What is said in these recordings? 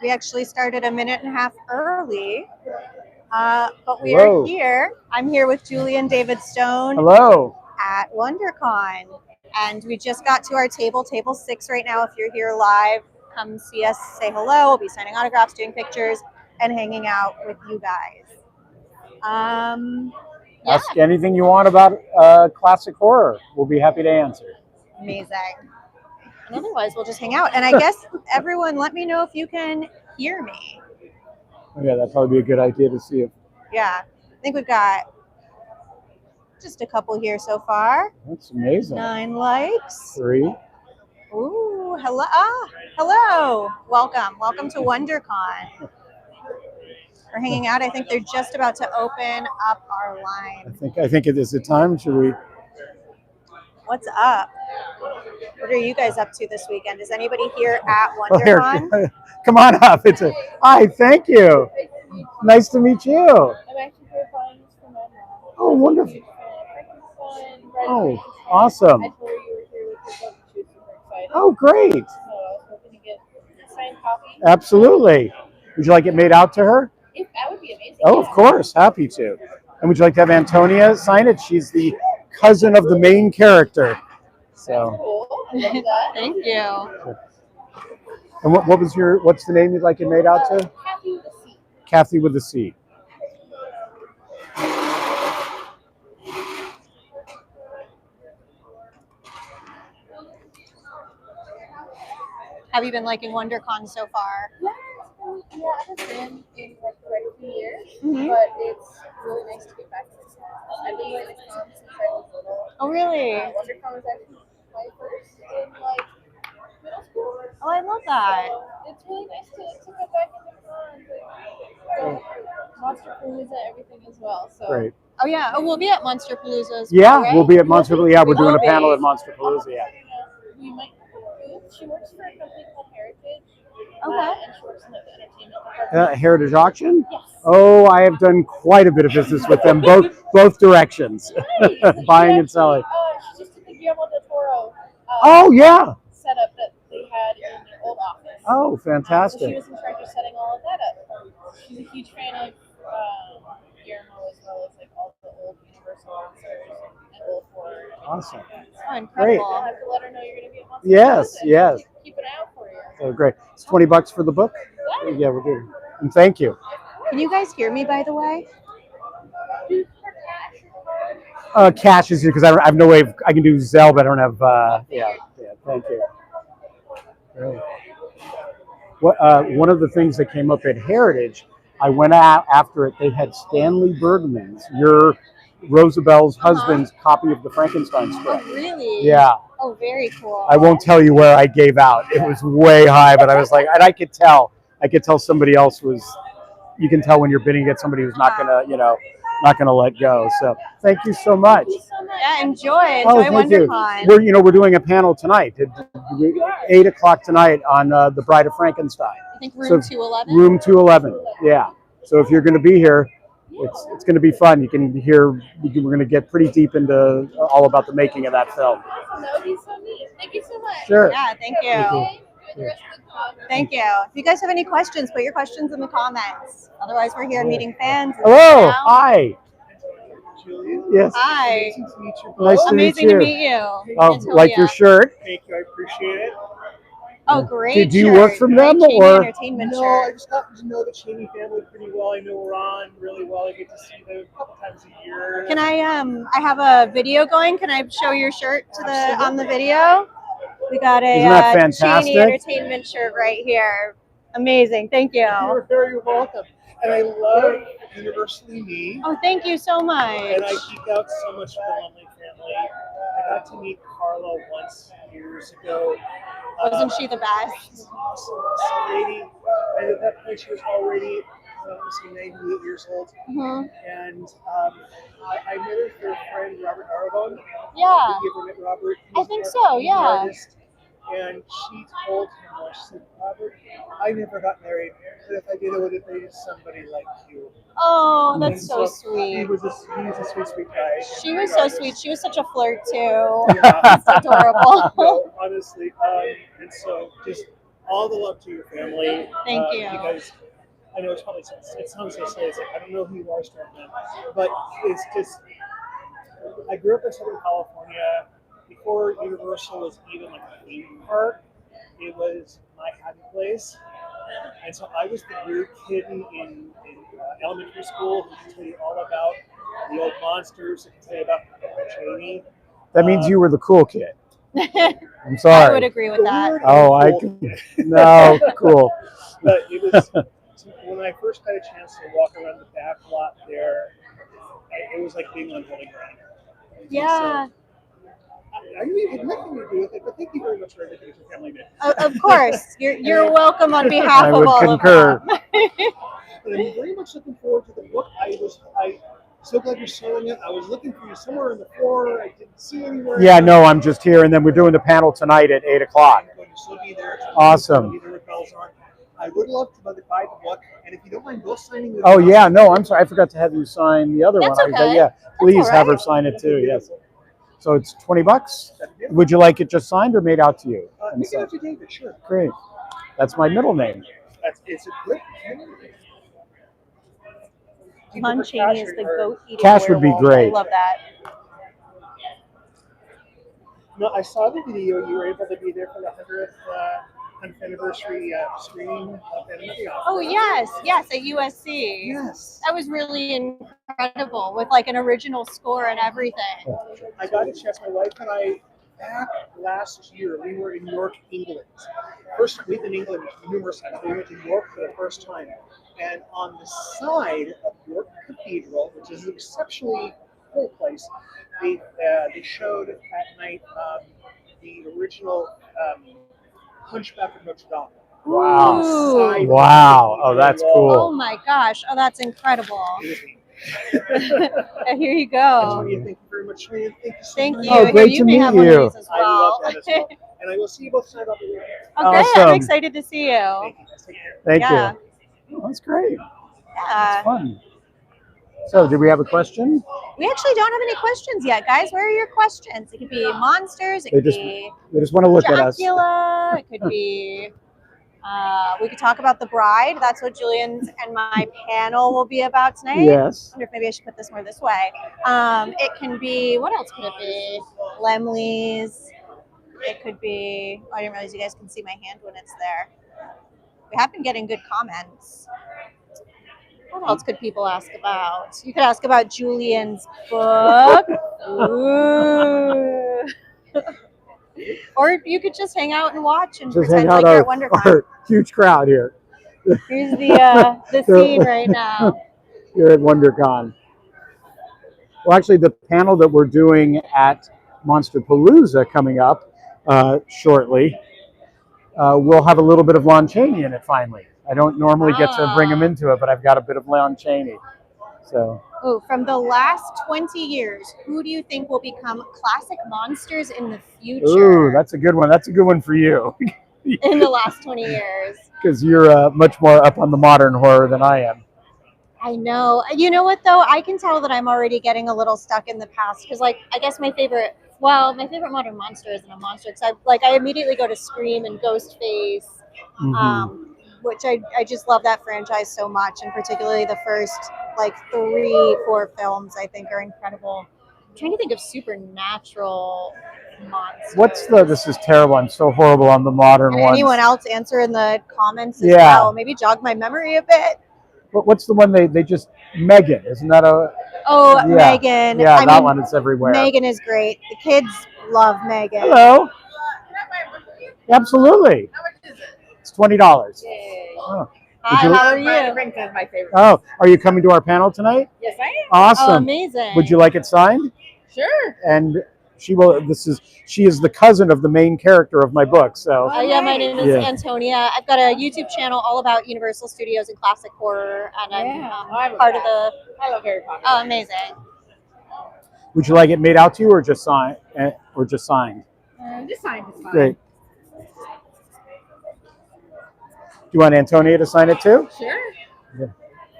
We actually started a minute and a half early, but we are here. I'm here with Julian David Stone. Hello. At WonderCon. And we just got to our table 6 right now. If you're here live, come see us, say hello. We'll be signing autographs, doing pictures, and hanging out with you guys. Ask anything you want about classic horror. We'll be happy to answer. Amazing. And otherwise, we'll just hang out. And I guess everyone, let me know if you can hear me. Oh, yeah, that'd probably be a good idea to see if. Yeah, I think we've got just a couple here so far. That's amazing. 9 likes. 3. Ooh, hello. Hello. Welcome to WonderCon. We're hanging out. I think they're just about to open up our line. I think it is the time. Should we? What's up? What are you guys up to this weekend? Is anybody here at WonderCon? Come on up. Hi, thank you. Nice to meet you. I'm actually here buying this for my mom. Oh, wonderful. Oh, awesome. I told her you were here with your book. She was super excited. Oh, great. So I was hoping to get a signed copy. Absolutely. Would you like it made out to her? That would be amazing. Oh, of course. Happy to. And would you like to have Antonia sign it? She's the cousin of the main character. So. Cool. I love that. Thank you. And what's the name you'd like it made out to? Kathy with a C. Kathy with a C. Have you been liking WonderCon so far? Yeah, I haven't been in like quite a few years, but it's really nice to get back to this one. I've been going to con since I was little. Oh, really? WonderCon was actually my first in like middle school. Oh, I love that. So it's really nice to go back into con. Monsterpalooza, everything as well. So. Great. Oh yeah. Oh, we'll be at Monsterpalooza as well, Yeah, right? we'll be at Monsterpalooza. Yeah, we're doing a panel at Monsterpalooza. Yeah. You might have a booth. She works for a company called Heritage. Okay. And she works in the entertainment department. Heritage Auction? Yes. Oh, I have done quite a bit of business with them, both directions, buying and selling. She just did the Guillermo del Toro. Oh yeah. Setup that they had in their old office. Oh, fantastic. So she was in charge of setting all of that up. She's a huge fan of Guillermo as well as like all the old Universal monsters and old horror. Awesome. Oh, incredible. Great. I'll have to let her know you're going to be at Monster. Yes. Keep an eye out for you. Oh, great. It's $20 for the book. Yeah, we're good. And thank you. Can you guys hear me, by the way? Cash is because I have no way I can do Zelle, but I don't have. Yeah. Thank you. Great. One of the things that came up at Heritage, I went out after it. They had Stanley Bergman's, your Rosabelle's husband's copy of the Frankenstein script. Oh, really? Yeah. Oh, very cool. I won't tell you where I gave out. It was way high, but I was like, and I could tell somebody else was. You can tell when you're bidding against somebody who's not gonna, not gonna let go. So thank you so much. Yeah, enjoy WonderCon. We're doing a panel tonight, 8 o'clock tonight on the Bride of Frankenstein. I think room 211. Room 211. Yeah. So if you're going to be here, it's going to be fun. You can hear. We're going to get pretty deep into all about the making of that film. That would be so neat. Thank you so much. Sure. Yeah, thank you. Thank you. If you guys have any questions, put your questions in the comments. Otherwise, we're here meeting fans. Hello. Hi. Yes. Hi. Nice to meet you. Amazing to meet you. Oh, like your shirt. Thank you. I appreciate it. Oh, great. Do you work from them Cheney or? Entertainment No, shirt. I just got to know the Cheney family pretty well. I know we're on really well. I get to see them a couple times a year. Can I have a video going. Can I show your shirt on the video? We got Isn't that a fantastic? Cheney Entertainment shirt right here. Amazing. Thank you. You're very welcome. And I love Universally Me. Oh, thank you so much. And I geek out so much for the Lumley family. I got to meet Carla once years ago. Wasn't she the best? She's an awesome lady. And at that point, she was already 98 years old. Mm-hmm. And I met her through a friend, Robert Arabon. Yeah. Have you ever met Robert? I think so, yeah. Artist. And she told him, she said, Robert, I never got married, but if I did, I would have dated somebody like you. Oh, that's And so he's sweet. a sweet guy. She was so sweet. She was such a flirt too. Yeah. It's adorable. No, honestly, and so just all the love to your family. Thank you. Because I know it sounds so silly. It's like, I don't know who you are, Stormman, but it's just. I grew up in Southern California. Before Universal was even like a theme park, it was my happy place. And so I was the weird kid in elementary school who could tell you all about the old monsters, who could tell you about Jamie. That means you were the cool kid. I'm I sorry. would agree with that. Oh, I no cool. But it was when I first got a chance to walk around the back lot there. It was like being on holy ground. Yeah. So, I really had nothing to do with it, but thank you very much for everything your family did. Of course, you're welcome on behalf I of would all concur. of them. But I'm very much looking forward to the book. I'm so glad you're selling it. I was looking for you somewhere on the floor. I didn't see anywhere. Yeah, no, I'm just here, and then we're doing the panel tonight at 8 o'clock. I'm going to still be there. Awesome. I'll be there with bells on. I would love to buy the book, and if you don't mind both signing it. Oh yeah, no, I'm sorry, I forgot to have you sign the other That's one. okay. Yeah, please all have her right. sign it too. Yes. So it's $20. Would you like it just signed or made out to you? Make it out to David, sure. Great. That's my middle name. It's a great Lon Chaney is the goat eating Cash would be werewolf. great. I love that. No, I saw the video. You were able to be there for the 100th anniversary screening of Phantom of the Opera. Oh yes, at USC. Yes. That was really incredible with like an original score and everything. I got a chance. My wife and I, back last year, we were in York, England. First, we've been in England numerous times. We went to York for the first time. And on the side of York Cathedral, which is an exceptionally cool place, they showed at night the original Hunchback of Notre Dame. Wow. Ooh. Wow. Oh, that's Oh cool. my gosh. Oh, that's incredible. Here you go. Antonia, thank you very much. Thank you so Thank much. you. Oh, Here, great you to may meet have one you. of these as I love well. that as well. And I will see you both tonight. I'll be there. Okay, Awesome. I'm excited to see you. Thank you. Take care. Thank Yeah. you. Oh, that's great. Yeah. Fun. So, did we have a question? We actually don't have any questions yet, guys. Where are your questions? It could be monsters. It They could just be They just want to look at us. Dracula. It could be. We could talk about the bride. That's what Julian's and my panel will be about tonight. Yes. I wonder if maybe I should put this more this way. It can be. What else could it be? Laemmles. It could be. Oh, I didn't realize you guys can see my hand when it's there. We have been getting good comments. What else could people ask about? You could ask about Julian's book. Ooh. Or you could just hang out and watch and Just hang pretend out like you're at WonderCon. our huge crowd here. Here's the scene right now. Here at WonderCon. Well, actually, the panel that we're doing at Monsterpalooza coming up shortly, we'll have a little bit of Lon Chaney in it finally. I don't normally get to bring him into it, but I've got a bit of Lon Chaney. So. Oh, from the last 20 years, who do you think will become classic monsters in the future? Ooh, that's a good one. That's a good one for you. In the last 20 years. Because you're much more up on the modern horror than I am. I know. You know what, though? I can tell that I'm already getting a little stuck in the past. Because, like, I guess my favorite modern monster isn't a monster. Because I immediately go to Scream and Ghostface. Mm-hmm. Which I just love that franchise so much. And particularly the first, 3-4 films, I think, are incredible. I'm trying to think of supernatural monsters. This is terrible. I'm so horrible on the modern And ones. anyone else answer in the comments as Yeah. well. Maybe jog my memory a bit. What's the one they just, Megan, isn't that a? Oh, Yeah. Megan. Yeah, I that mean, one is everywhere. Megan is great. The kids love Megan. Hello. Absolutely. How much is it? It's $20. Yay. Oh. Hi, you- how are Bride of you? Frankenstein is my favorite. Oh, are you coming to our panel tonight? Yes, I am. Oh, Awesome. amazing. Would you like it signed? Sure. And she is the cousin of the main character of my book. So Oh, yeah, my name is Yeah. Antonia. I've got a YouTube channel all about Universal Studios and classic horror, and I'm part of the. I love Harry Potter. Oh, amazing. would you like it made out to you or just signed? Just signed is fine. Great. Do you want Antonia to sign it too? Sure. There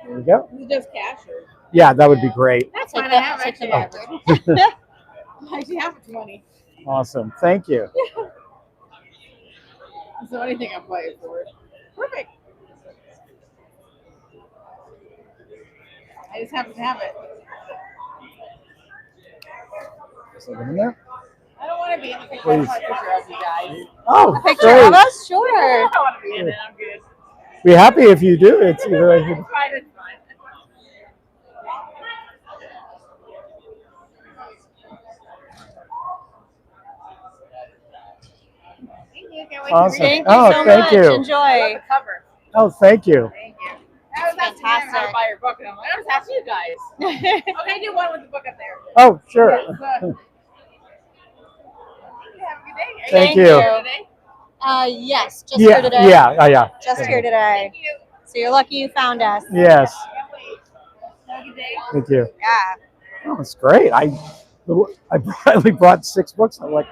we go. Is it just cash or? Yeah, that would be great. That's Take fine. the- I have take the actually. marker. I actually have money. Awesome. Thank you. So anything I'm playing for. Perfect. I just happen to have it. Something in there? I don't want to be in the picture. Please. I want a picture of you guys. Oh, A picture great. of us? Sure. I don't want to be in it. I'm good. Be happy if you do. It's either It's fine. It's fine. Thank you. Can't wait Awesome. to read Thank it. you Oh, so thank much. you. I love Enjoy. the cover. Oh, thank you. Thank you. I was asking him how to Fantastic. buy your book, and I'm like, I was asking you guys. Okay, do one with the book up there. Oh, sure. Yes, thank you. Have a good day. Are Thank you you. here today? Yes, just here Yeah, today. yeah, oh, yeah. Just here today. Thank you. So you're lucky you found us. Yes, Can't wait. Have a good day. thank you. Yeah. Oh, it's great. I only brought 6 books. I'm like,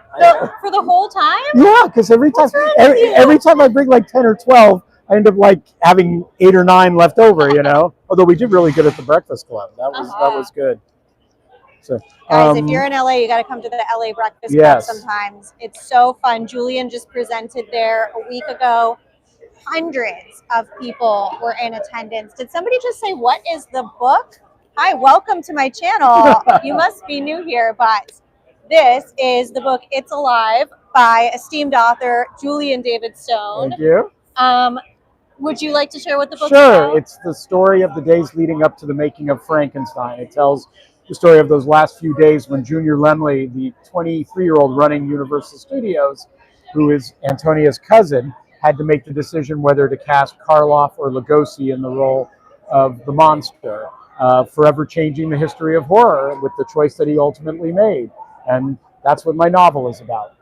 For the whole time? yeah, because every time, What's wrong with you? every time I bring like 10 or 12, I end up like having 8 or 9 left over. You know, although we did really good at the Breakfast Club. That was good. So, Guys, if you're in LA, you got to come to the LA Breakfast Yes. Club sometimes. It's so fun. Julian just presented there a week ago. Hundreds of people were in attendance. Did somebody just say, what is the book? Hi, welcome to my channel. You must be new here, but this is the book It's Alive by esteemed author Julian David Stone. thank you. Would you like to share what the book's Sure, about? it's the story of the days leading up to the making of Frankenstein. It tells the story of those last few days when Junior Laemmles, the 23-year-old running Universal Studios, who is Antonia's cousin, had to make the decision whether to cast Karloff or Lugosi in the role of the monster, forever changing the history of horror with the choice that he ultimately made. And that's what my novel is about.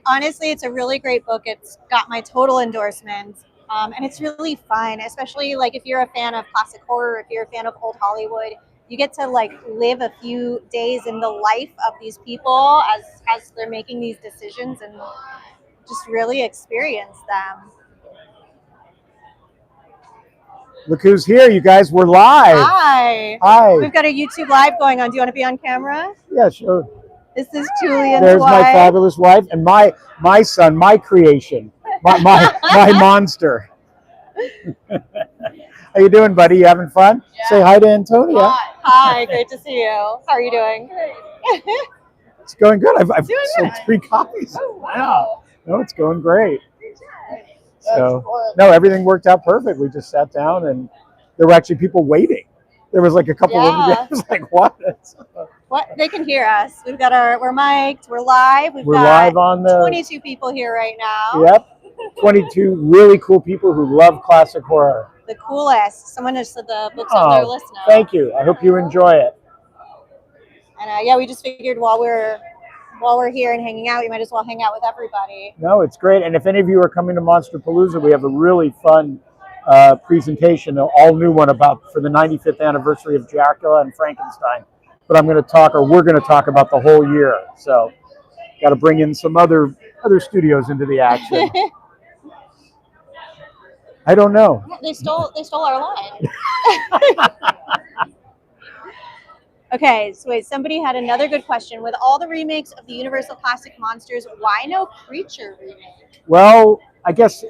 Honestly, it's a really great book. It's got my total endorsement. And it's really fun, especially like if you're a fan of classic horror, if you're a fan of old Hollywood, you get to like live a few days in the life of these people as they're making these decisions and just really experience them. Look who's here, you guys. We're live. Hi. Hi. We've got a YouTube live going on. Do you want to be on camera? Yeah, sure. This is Julian's There's wife. my fabulous wife and my son, my creation, my monster. How you doing, buddy? You having fun? Yeah. Say hi to Antonia. Hi, great to see you. How are you doing? It's going good. I've Doing sold good. 3 copies. Oh, wow. No, it's going great. That's So fun. no, everything worked out perfect. We just sat down and there were actually people waiting. There was like a couple Yeah. of was like what? What? They can hear us. We're mic'd. We're live. We're got live on the 22 people here right now. Yep. 22 really cool people who love classic horror. The coolest. Someone just said the book's on their Oh, list now. thank you. I hope you enjoy it. And yeah, we just figured while we're here and hanging out, we might as well hang out with everybody. No, it's great. And if any of you are coming to Monster Palooza, we have a really fun presentation, an all new one for the 95th anniversary of Dracula and Frankenstein. But we're going to talk about the whole year. So got to bring in some other studios into the action. I don't know. They stole our line. Okay, so wait, somebody had another good question. With all the remakes of the Universal Classic Monsters, why no Creature remake? Well, I guess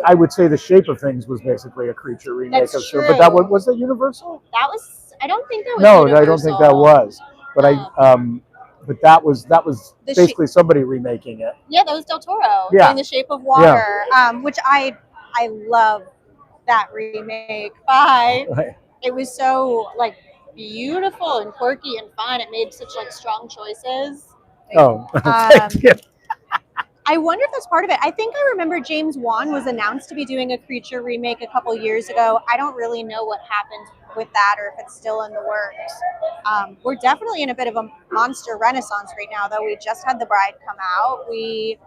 I would say The Shape of Things was basically a Creature remake That's of true. But that was that Universal? I don't think that was No, Universal. I don't think that was. But but that was The basically somebody remaking it. Yeah, that was Del Toro Yeah. doing The Shape of Water, which I love that remake. Bye. It was so like beautiful and quirky and fun. It made such like strong choices. Oh, thank you. I wonder if that's part of it. I think I remember James Wan was announced to be doing a Creature remake a couple years ago. I don't really know what happened with that or if it's still in the works. We're definitely in a bit of a monster renaissance right now, though. We just had The Bride come out. We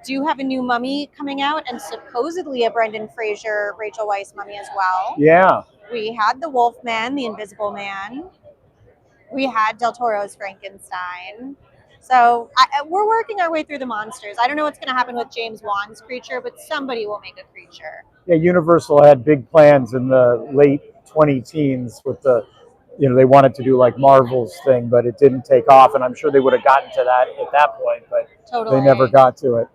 do have a new Mummy coming out and supposedly a Brendan Fraser, Rachel Weisz Mummy as well. Yeah. We had the Wolfman, the Invisible Man. We had Del Toro's Frankenstein. So we're working our way through the monsters. I don't know what's going to happen with James Wan's Creature, but somebody will make a Creature. Yeah, Universal had big plans in the late 20-teens with they wanted to do like Marvel's thing, but it didn't take off. And I'm sure they would have gotten to that at that point, but Totally. they never got to it.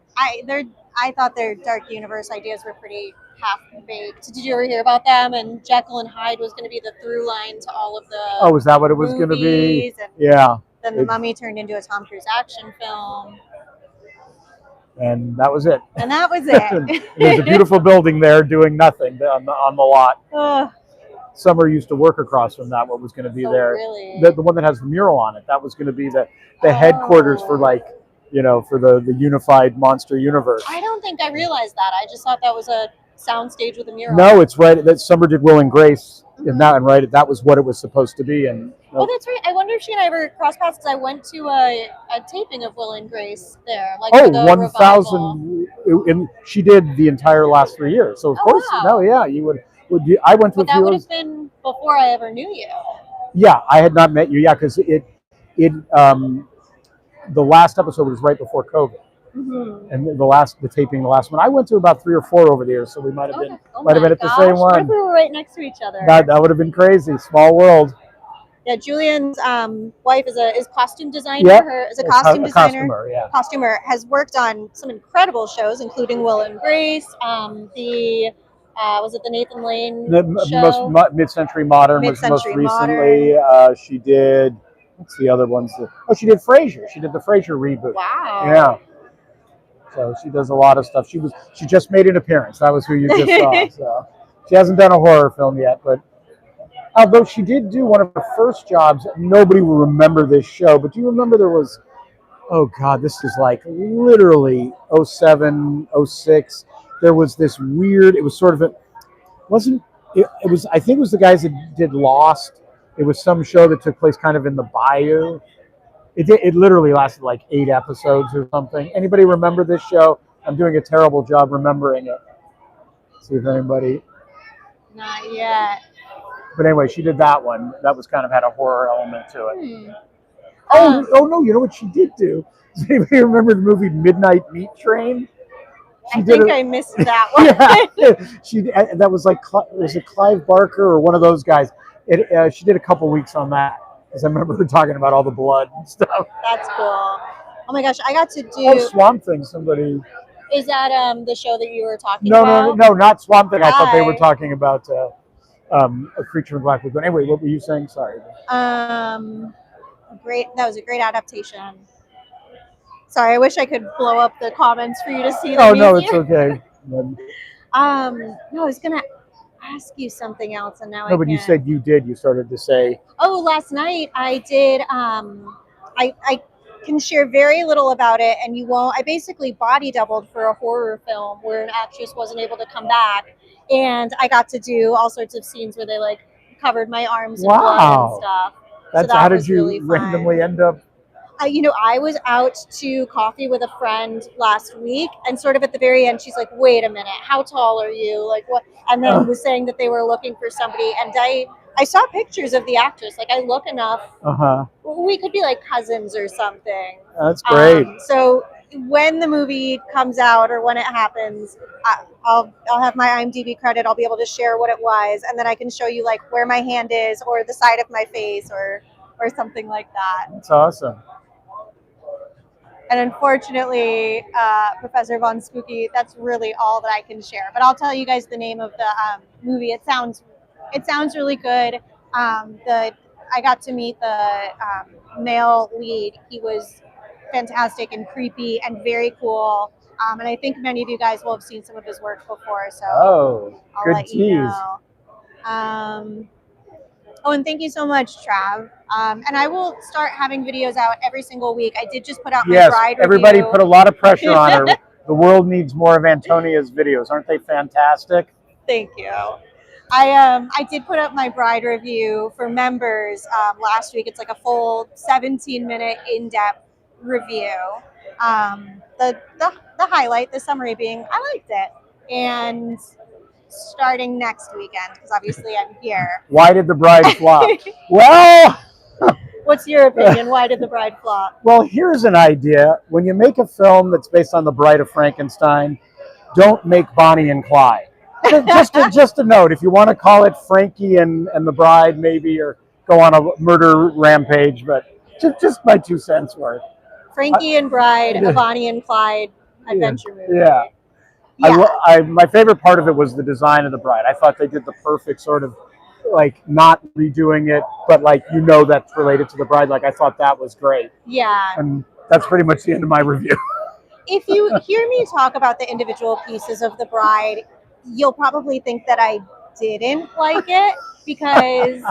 I thought their dark universe ideas were pretty half-baked. Did you ever hear about them? And Jekyll and Hyde was going to be the through line to all of the Oh, is that what it was going to be? movies, and Yeah. then The Mummy turned into a Tom Cruise action film. And that was it. And that was it. There's a beautiful building there doing nothing on the lot. Ugh. Summer used to work across from that. What was going to be Oh, there? really? The one that has the mural on it. That was going to be the headquarters for like, you know, for the unified monster universe. I don't think I realized that. I just thought that was a soundstage with a mural. No, it's right. That Summer did Will and Grace in that one, right? That was what it was supposed to be. And Oh, that's right. I wonder if she and I ever crossed paths because I went to a taping of Will and Grace there. Like for the 1,000. And she did the entire last 3 years. So of course, wow. no, yeah, you would. I went to But a that few. would have been before I ever knew you. Yeah, I had not met you. Yeah, because the last episode was right before COVID, and the taping, the last one, I went to about 3 or 4 over the years, so we might have been at the same What if one. we were right next to each other? That would have been crazy. Small world. Yeah, Julian's wife is costume designer. Yep. Her is a costume designer. Costumer, yeah. Costumer has worked on some incredible shows, including Will and Grace. Was it the Nathan Lane show? Most mid-century modern was most Mid-Century recently. She did. What's the other ones? She did Frasier. She did the Frasier reboot. Wow. Yeah. So she does a lot of stuff. She just made an appearance. That was who you just saw. So she hasn't done a horror film yet, but although she did do one of her first jobs, nobody will remember this show. But do you remember there was? Oh God, this is like literally 07, 06. There was this weird. It was sort of wasn't. It was. I think it was the guys that did Lost. It was some show that took place kind of in the bayou. It literally lasted like 8 episodes or something. Anybody remember this show? I'm doing a terrible job remembering it. See if anybody. Not yet. But anyway, she did that one. That was kind of had a horror element to it. Oh no! You know what she did do? Does anybody remember the movie Midnight Meat Train? I think I missed that one. Yeah, that was like was it Clive Barker or one of those guys? She did a couple weeks on that, because I remember her talking about all the blood and stuff. That's cool. Oh my gosh, I got to do. Oh, Swamp Thing. Somebody. Is that the show that you were talking about? No, not Swamp Thing. I thought they were talking about A Creature in Black Lagoon. Anyway, what were you saying? Sorry. Great. That was a great adaptation. Sorry, I wish I could blow up the comments for you to see. Oh no, it's okay. No, I was gonna ask you something else, and now no, but you said you did. You started to say. Oh, last night I did. I can share very little about it, and you won't. I basically body doubled for a horror film where an actress wasn't able to come back, and I got to do all sorts of scenes where they like covered my arms in blood and stuff. That's so how did you really randomly end up? I was out to coffee with a friend last week, and sort of at the very end, she's like, "Wait a minute, how tall are you? Like what?" And then was saying that they were looking for somebody, and I saw pictures of the actress. Like I look enough. We could be like cousins or something. That's great. So when the movie comes out or when it happens, I'll have my IMDb credit. I'll be able to share what it was, and then I can show you like where my hand is or the side of my face or something like that. That's awesome. And unfortunately, Professor Von Spooky, that's really all that I can share. But I'll tell you guys the name of the movie. It sounds really good. I got to meet the male lead. He was fantastic and creepy and very cool. And I think many of you guys will have seen some of his work before. So I'll good let tease. you know. And thank you so much, Trav. And I will start having videos out every single week. I did just put out my Bride review. Everybody put a lot of pressure on her. The world needs more of Antonia's videos. Aren't they fantastic? Thank you. I did put up my Bride review for members last week. It's like a full 17-minute in-depth review. The highlight, the summary being, I liked it. And starting next weekend, because obviously I'm here. Why did The Bride flop? Well, what's your opinion? Why did The Bride flop? Well, here's an idea. When you make a film that's based on the Bride of Frankenstein, don't make Bonnie and Clyde. Just a note, if you want to call it Frankie and the Bride, maybe, or go on a murder rampage, but just my 2 cents worth. Frankie and Bride, a Bonnie and Clyde adventure movie. Yeah. Yeah. My favorite part of it was the design of the bride. I thought they did the perfect sort of like not redoing it, but like that's related to the bride. Like I thought that was great, Yeah. and that's pretty much the end of my review. If you hear me talk about the individual pieces of the bride, you'll probably think that I didn't like it because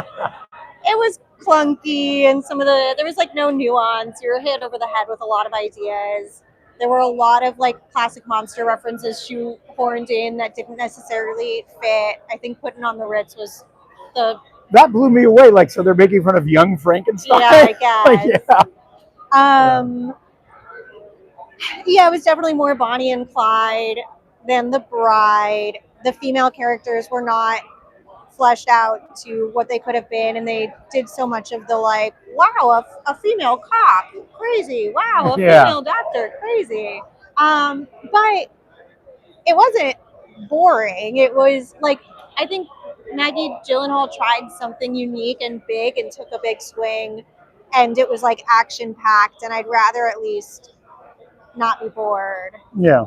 it was clunky and there was like no nuance. You were hit over the head with a lot of ideas. There were a lot of like classic monster references shoehorned in that didn't necessarily fit. I think putting on the Ritz was that blew me away. Like, so they're making fun of young Frankenstein. Yeah, I guess. Like, yeah. Yeah, it was definitely more Bonnie and Clyde than the bride. The female characters were not fleshed out to what they could have been, and they did so much of the like, wow, a female cop, crazy. Wow, a female doctor, crazy. But it wasn't boring. It was like, I think Maggie Gyllenhaal tried something unique and big and took a big swing, and it was like action packed. And I'd rather at least not be bored. Yeah.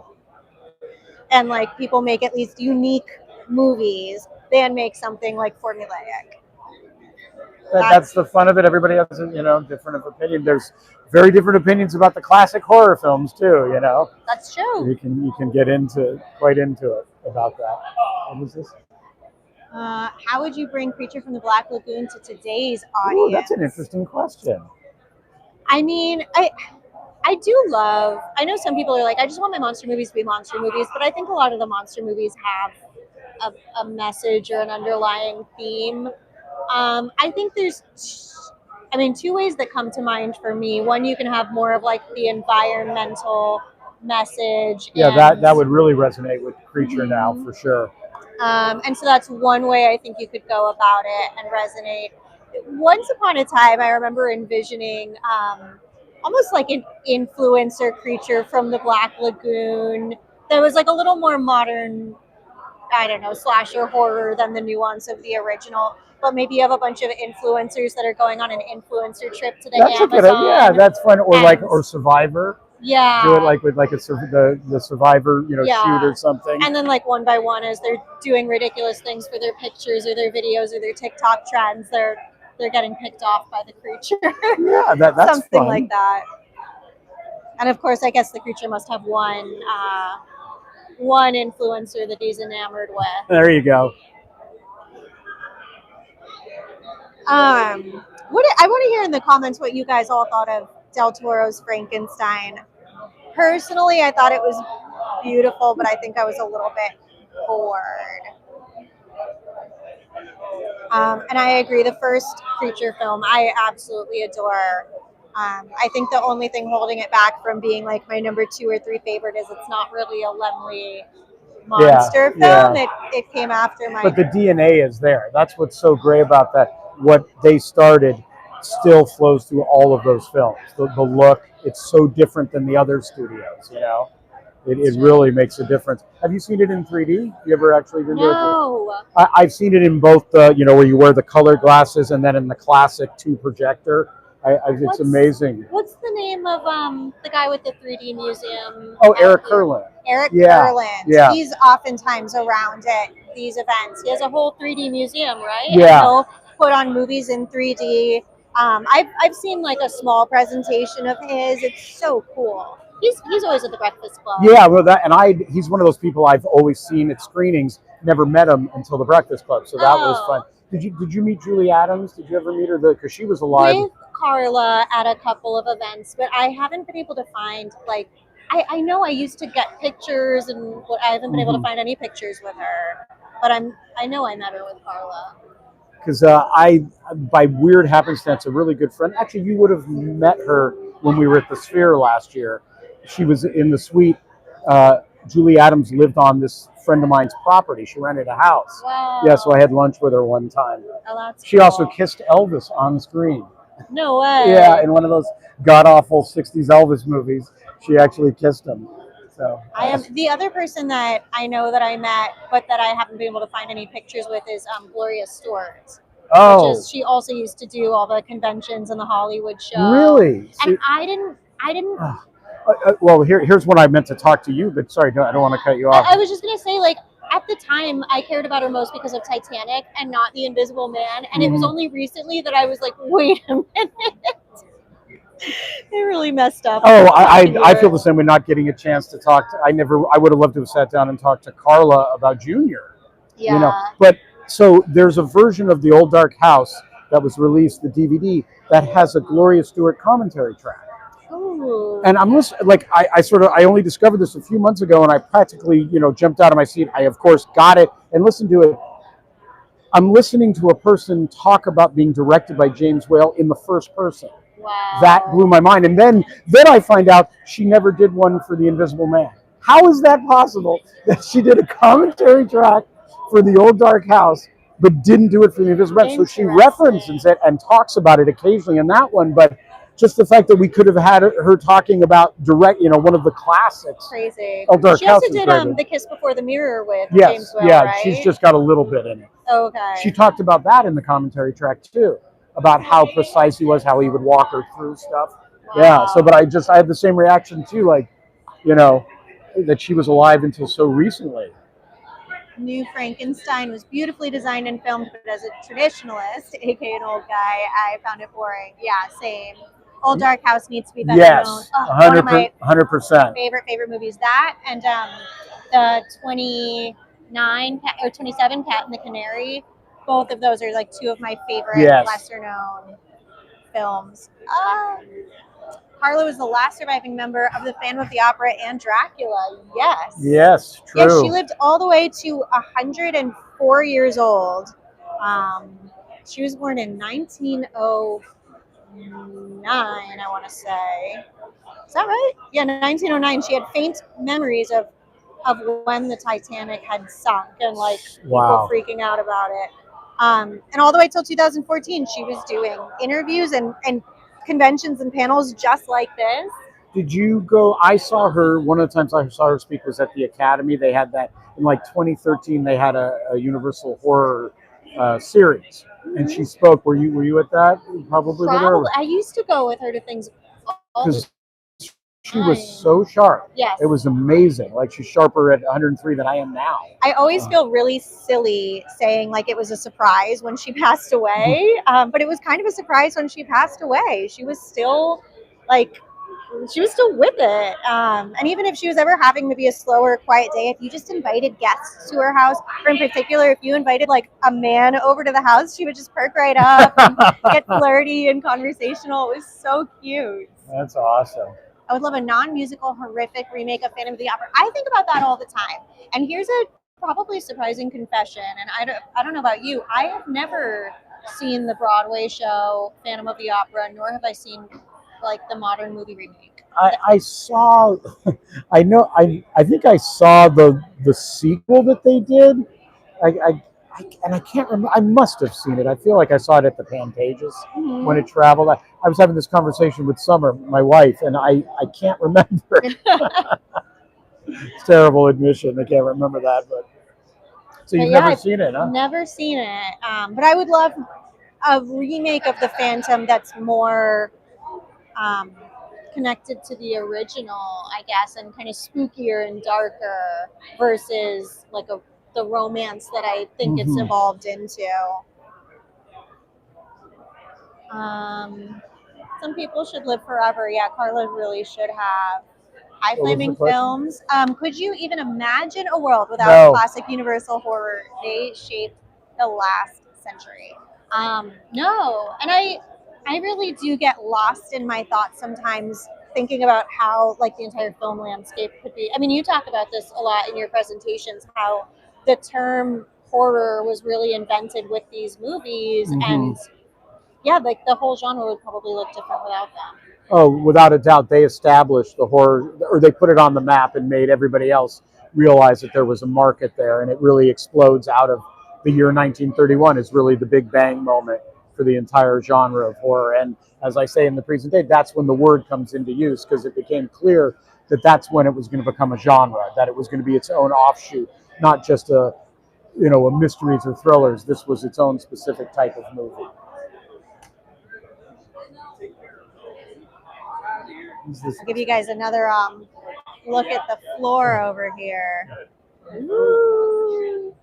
And like people make at least unique movies than make something like formulaic. That's the fun of it. Everybody has a different opinion. There's very different opinions about the classic horror films too. That's true. You can get quite into it about that. What was this? How would you bring Creature from the Black Lagoon to today's audience? Ooh, that's an interesting question. I mean, I do love. I know some people are like, I just want my monster movies to be monster movies, but I think a lot of the monster movies have a message or an underlying theme. I think there's, two ways that come to mind for me. One, you can have more of like the environmental message. Yeah, that would really resonate with Creature now for sure. And so that's one way I think you could go about it and resonate. Once upon a time, I remember envisioning almost like an influencer creature from the Black Lagoon that was like a little more modern, I don't know, slasher horror than the nuance of the original. But maybe you have a bunch of influencers that are going on an influencer trip to the Amazon. Yeah, that's fun. Or Survivor. Yeah. Do it like with like the Survivor, shoot or something. And then like one by one, as they're doing ridiculous things for their pictures or their videos or their TikTok trends, they're getting picked off by the creature. Yeah, that's something fun. like that. And of course, I guess the creature must have one influencer that he's enamored with. There you go. I want to hear in the comments what you guys all thought of Del Toro's Frankenstein. Personally, I thought it was beautiful, but I think I was a little bit bored. And I agree, the first Creature film I absolutely adore. I think the only thing holding it back from being like my number 2 or 3 favorite is it's not really a Laemmles monster film. Yeah. It came after my... But the DNA is there. That's what's so great about that. What they started still flows through all of those films. The look, it's so different than the other studios, It really makes a difference. Have you seen it in 3D? You ever actually been to it? No. I've seen it in both the, where you wear the colored glasses and then in the classic 2 projector. It's amazing. What's the name of the guy with the 3D museum? Oh, Eric Kurland. Eric Kurland. Yeah. He's oftentimes around at these events. He has a whole 3D museum, right? Yeah. And he'll put on movies in 3D. I've seen like a small presentation of his. It's so cool. He's always at the Breakfast Club. Yeah, well, he's one of those people I've always seen at screenings. Never met him until the Breakfast Club, so that was fun. Did you meet Julie Adams? Did you ever meet her? Because she was alive. With Carla at a couple of events, but I haven't been able to find like. I know I used to get pictures, and I haven't been able to find any pictures with her. But I know I met her with Carla. Because by weird happenstance, a really good friend. Actually, you would have met her when we were at the Sphere last year. She was in the suite. Julie Adams lived on this friend of mine's property. She rented a house. Wow. Yeah, so I had lunch with her one time. Oh, that's she also kissed Elvis on screen. No way. Yeah, in one of those god-awful 60s Elvis movies, she actually kissed him. So I am the other person that I know that I met, but that I haven't been able to find any pictures with is Gloria Stewart. Oh, which is, she also used to do all the conventions and the Hollywood show. Really? And I didn't Well, here's what I meant to talk to you, but sorry, I don't want to cut you off. I was just gonna say, like, at the time, I cared about her most because of Titanic and not The Invisible Man, and it was only recently that I was like, wait a minute, they really messed up. Oh, I feel the same way. Not getting a chance to talk to, I would have loved to have sat down and talked to Carla about Junior. Yeah. You know, but so there's a version of The Old Dark House that was released, the DVD, that has a Gloria Stewart commentary track. Ooh. And I'm listening, like, I only discovered this a few months ago, and I practically, jumped out of my seat. I, of course, got it and listened to it. I'm listening to a person talk about being directed by James Whale in the first person. Wow. That blew my mind. And then I find out she never did one for The Invisible Man. How is that possible that she did a commentary track for The Old Dark House, but didn't do it for The Invisible Man? So she references it and talks about it occasionally in that one, but just the fact that we could have had her talking about one of the classics. Crazy. Old Dark She House also did great. The Kiss Before the Mirror with Yes, James Whale, yeah, right? she's just got a little bit in it. Okay. She talked about that in the commentary track too, about how precise he was, how he would walk her through stuff. Wow. Yeah, so but I had the same reaction too, like, that she was alive until so recently. New Frankenstein was beautifully designed and filmed, but as a traditionalist, aka an old guy, I found it boring. Yeah, same. Old Dark House needs to be better known. Yes, Oh, one of my 100%. favorite movies. That and the 29 or 27 Cat and the Canary. Both of those are like two of my favorite lesser known films. Carla was the last surviving member of the Phantom of the Opera and Dracula. Yes. Yes, true. Yes, she lived all the way to 104 years old. She was born in 1909, I want to say. Is that right? Yeah, 1909. She had faint memories of when the Titanic had sunk and like people freaking out about it. And all the way till 2014, she was doing interviews and conventions and panels just like this. Did you go? I saw her, one of the times I saw her speak was at the Academy. They had that in like 2013. They had a Universal horror series, and she spoke. Were you at that? Probably. I used to go with her to things all the time. She was so sharp. Yes. It was amazing. Like, she's sharper at 103 than I am now. I always feel really silly saying like it was a surprise when she passed away. But it was kind of a surprise when she passed away. She was still with it. And even if she was ever having maybe a slower, quiet day, if you just invited guests to her house, or in particular, if you invited like a man over to the house, she would just perk right up and get flirty and conversational. It was so cute. That's awesome. I would love a non-musical horrific remake of Phantom of the Opera. I think about that all the time. And here's a probably surprising confession. And I don't know about you. I have never seen the Broadway show Phantom of the Opera, nor have I seen like the modern movie remake. I saw. I think I saw the sequel that they did. And I can't remember. I must have seen it. I feel like I saw it at the Pantages when it traveled. I was having this conversation with Summer, my wife, and I can't remember. It's terrible admission. I can't remember that. But so you've never seen it, huh? Never seen it. But I would love a remake of the Phantom that's more connected to the original, I guess, and kind of spookier and darker versus like the romance that I think it's evolved into. Some people should live forever. Yeah, Carla really should have. High Flaming Films. Could you even imagine a world without classic Universal horror? They shaped the last century. No, and I really do get lost in my thoughts sometimes thinking about how like the entire film landscape could be. I mean, you talk about this a lot in your presentations, how the term horror was really invented with these movies, and yeah, like the whole genre would probably look different without them. Oh, without a doubt, they established the horror, or they put it on the map and made everybody else realize that there was a market there, and it really explodes out of the year 1931 is really the big bang moment for the entire genre of horror. And as I say in the presentation, that's when the word comes into use, because it became clear that that's when it was going to become a genre, that it was going to be its own offshoot, not just a mysteries or thrillers. This was its own specific type of movie. I'll give you guys another look at the floor over here. Ooh.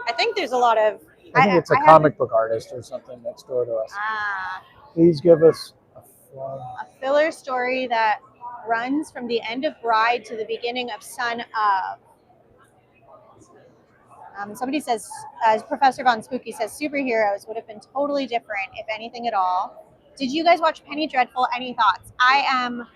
I think there's a lot of. I think it's a comic book artist or something next door to us. Please give us a filler story that runs from the end of Bride to the beginning of Son of. Somebody says, Professor Von Spooky says, superheroes would have been totally different, if anything at all. Did you guys watch Penny Dreadful? Any thoughts? I am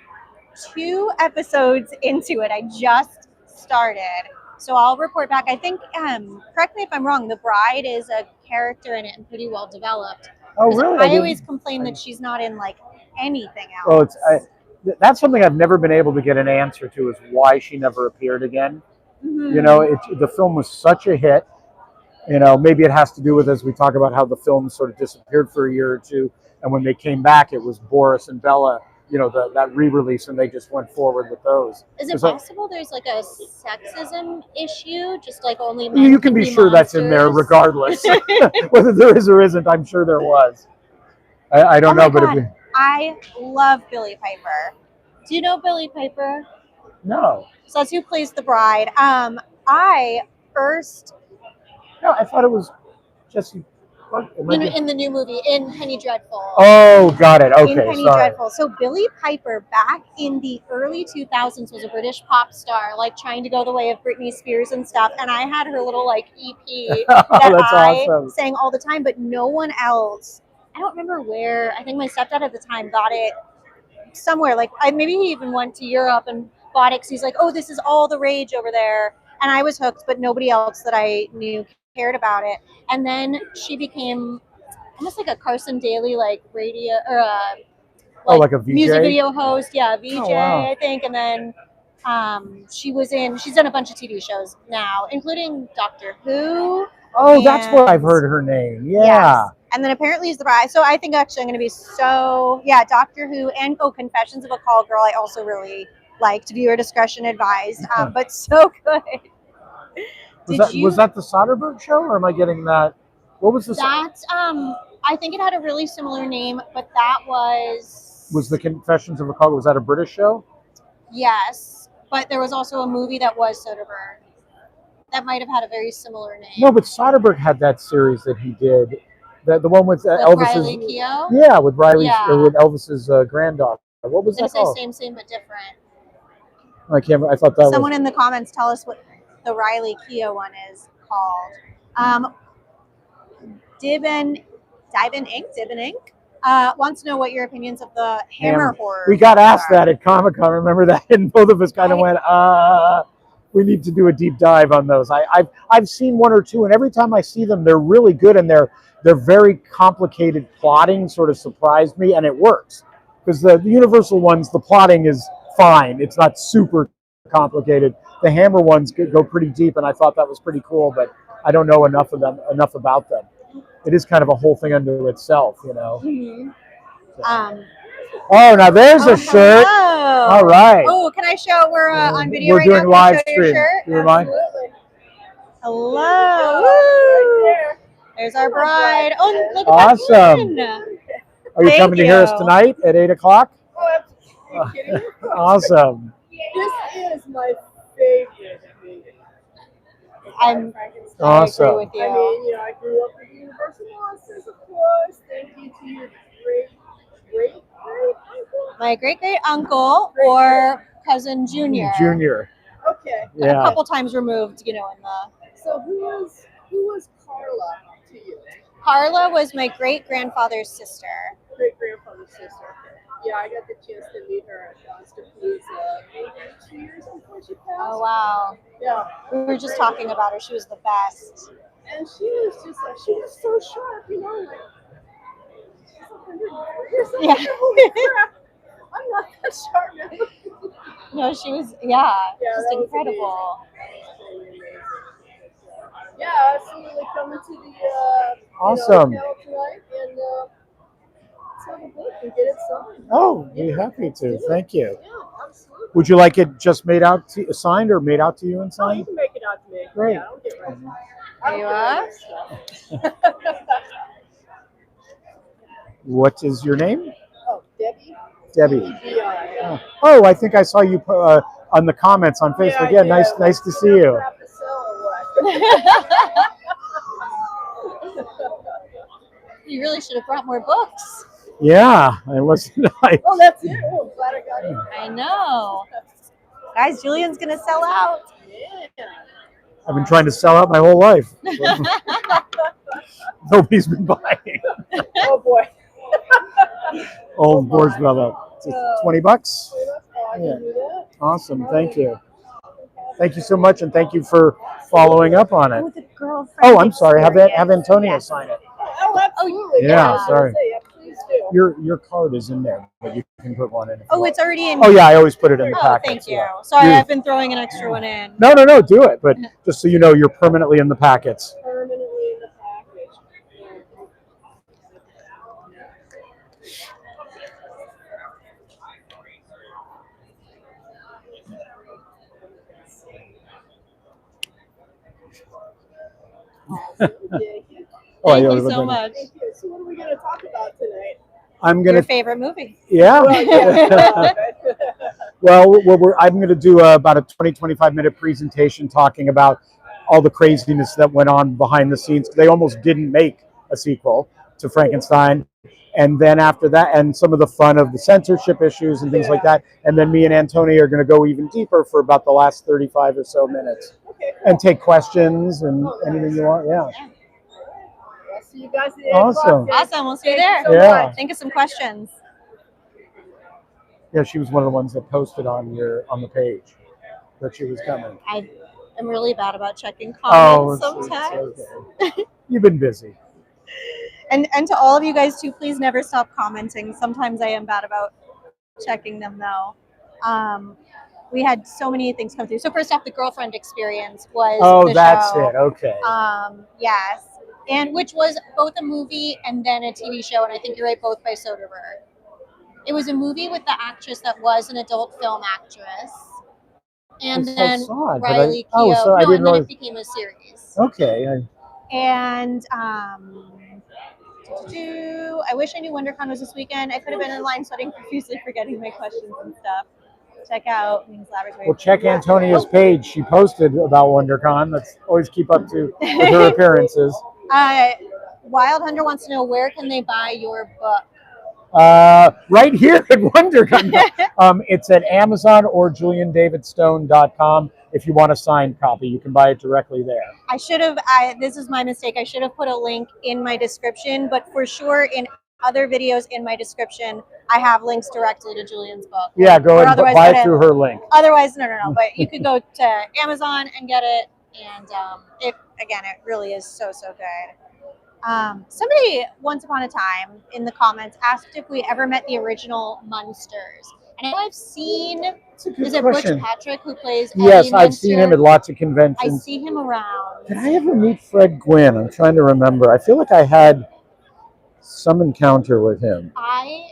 2 episodes into it. I just started. So I'll report back. I think, correct me if I'm wrong, the bride is a character in it and pretty well developed. Oh, really? I always complain that she's not in like anything else. Well, that's something I've never been able to get an answer to, is why she never appeared again. Mm-hmm. You know, the film was such a hit. You know, maybe it has to do with, as we talk about, how the film sort of disappeared for a year or two, and when they came back, it was Boris and Bela. You know, that re-release, and they just went forward with those. Is it possible there's like a sexism issue, just like only men you can be sure monsters? That's in there regardless. Whether there is or isn't, I'm sure there was. I don't know, God. but I love Billie Piper. Do you know Billie Piper? No. So that's who plays the bride. I thought it was Jesse. In the new movie, in Penny Dreadful. Oh, got it. Okay, in Penny Dreadful. So Billie Piper, back in the early 2000s, was a British pop star, like trying to go the way of Britney Spears and stuff. And I had her little like EP that awesome. sang all the time, but no one else. I don't remember where. I think my stepdad at the time got it somewhere. Like maybe he even went to Europe and bought it because he's like, oh, this is all the rage over there. And I was hooked, but nobody else that I knew cared about it. And then she became almost like a Carson Daly like radio or like a VJ? Music video host. Yeah, VJ, wow. I think. And then she's done a bunch of TV shows now, including Doctor Who. Oh, that's where I've heard her name. Yeah. Yes. And then apparently is the bride. So I think actually I'm going to be Doctor Who and Confessions of a Call Girl. I also really liked. Viewer discretion advised, but so good. Was that the Soderbergh show, or am I getting that? What was this? That I think it had a really similar name, but that was the Confessions of a Call. Was that a British show? Yes, but there was also a movie that was Soderbergh that might have had a very similar name. No, but Soderbergh had that series that he did, the one with Elvis's. Riley Keough? Yeah, with Riley's with Elvis's granddaughter. What was that called? Same but different. I thought that Someone in the comments tell us what the Riley Keough one is called. Dibbin Inc. Wants to know what your opinions of the Hammer horror. We got asked that at Comic-Con. Remember that, and both of us kind of went, we need to do a deep dive on those. I've seen 1 or 2, and every time I see them, they're really good, and they're very complicated plotting. Sort of surprised me, and it works because the Universal ones, the plotting is fine. It's not super complicated. The Hammer ones go pretty deep, and I thought that was pretty cool, but I don't know enough about them. It is kind of a whole thing unto itself, you know. Mm-hmm. Now there's a shirt. Hello. All right. Oh, can I show? We're on video We're right doing now. live stream. Do you mind? Hello. Woo. There's our bride. Oh, look at awesome. that. Are you coming to hear us tonight at 8 o'clock? Oh, absolutely. Awesome. This is my favorite movie. I'm awesome. I agree with you. I mean, I grew up with Universal Monsters, of course. Thank you to your great uncle. My great uncle or cousin Junior. Junior. Okay. Yeah. A couple times removed, in the. So who was Carla to you? Carla was my great grandfather's sister. Great grandfather's sister. Yeah, I got the chance to meet her at Palooza maybe 2 years before she passed. Oh, wow. Yeah. We were just talking about her. She was the best. And she was just she was so sharp, she's 103 or something. Yeah. Holy crap. I'm not that sharp now. No, she was, just incredible. Yeah, absolutely. Coming to the awesome. hotel tonight and have a book and get it signed. Oh, we're happy to. Thank you. Yeah, absolutely. Would you like it just signed or made out to you and signed? Oh, you can make it out to me. Great. Yeah, I'll get right. There you are. What is your name? Oh, Debbie. Debbie. DBI. Oh, I think I saw you on the comments on Facebook. Yeah, nice to see you. You really should have brought more books. Yeah, it was nice. Oh, that's it. Oh, I'm glad I got it. I know. Guys, Julian's going to sell out. Yeah. I've been trying to sell out my whole life. Nobody's been buying. Oh, boy. Oh, Boris Karloff. It's $20. Oh, I Yeah. can do that. Awesome. Thank you. Thank you so much, and thank you for following up on it. Oh, the girlfriend. Oh, I'm sorry. Have experience. Antonia Yes. sign it. Oh, absolutely. Yeah, sorry. Yeah, please do. Your card is in there, but you can put one in. if you Oh, want. it's already in. Oh yeah, I always put it in the Oh, packet. thank you. Yeah. Sorry, You- I've been throwing an extra one in. No, do it. But just so you know, you're permanently in the packets. Permanently in the package. Oh, Thank yeah, you but so then- much. Thank you. So what are we going to talk about tonight? I'm Your gonna. favorite movie. Yeah. Yeah. Well, I'm going to do about a 25 minute presentation talking about all the craziness that went on behind the scenes. They almost didn't make a sequel to Frankenstein. And then after that, and some of the fun of the censorship issues and things like that. And then me and Antonia are going to go even deeper for about the last 35 or so minutes Okay. and take questions and anything you want. Yeah. I'll see you guys at 8 Awesome. o'clock. Awesome. We'll see you Thank there. you so Yeah. much. Think of some questions. Yeah, she was one of the ones that posted on the page that she was coming. I am really bad about checking Oh, comments it's sometimes. okay. You've been busy. And to all of you guys too, please never stop commenting. Sometimes I am bad about checking them though. We had so many things come through. So first off, the girlfriend experience was Oh, the that's show. it. Okay. Yes, and which was both a movie and then a TV show, and I think you're right, both by Soderbergh. It was a movie with the actress that was an adult film actress, and I then saw it, but Riley Keough. oh, so I no, didn't and then realize. it became a series. Okay. And I wish I knew WonderCon was this weekend. I could have been in line sweating profusely, forgetting my questions and stuff. Check out Ming's Laboratory. Well, check Antonia's page. She posted about WonderCon. Let's always keep up to with her appearances. Wild Hunter wants to know, where can they buy your book? Right here at WonderCon. It's at Amazon or JulianDavidStone.com. If you want a signed copy, you can buy it directly there. I should have, this is my mistake. I should have put a link in my description, but for sure in other videos in my description, I have links directly to Julian's book. Yeah, go Or ahead and otherwise buy go it to- through her link. Otherwise, no. But you could go to Amazon and get it. And it really is so good. Somebody once upon a time in the comments asked if we ever met the original Munsters. And I know I've seen, That's a good is it question. Butch Patrick who plays Yes, Eddie I've seen him Munster? at lots of I conventions. see him around. Did I ever meet Fred Gwynn? I'm trying to remember. I feel like I had some encounter with him. I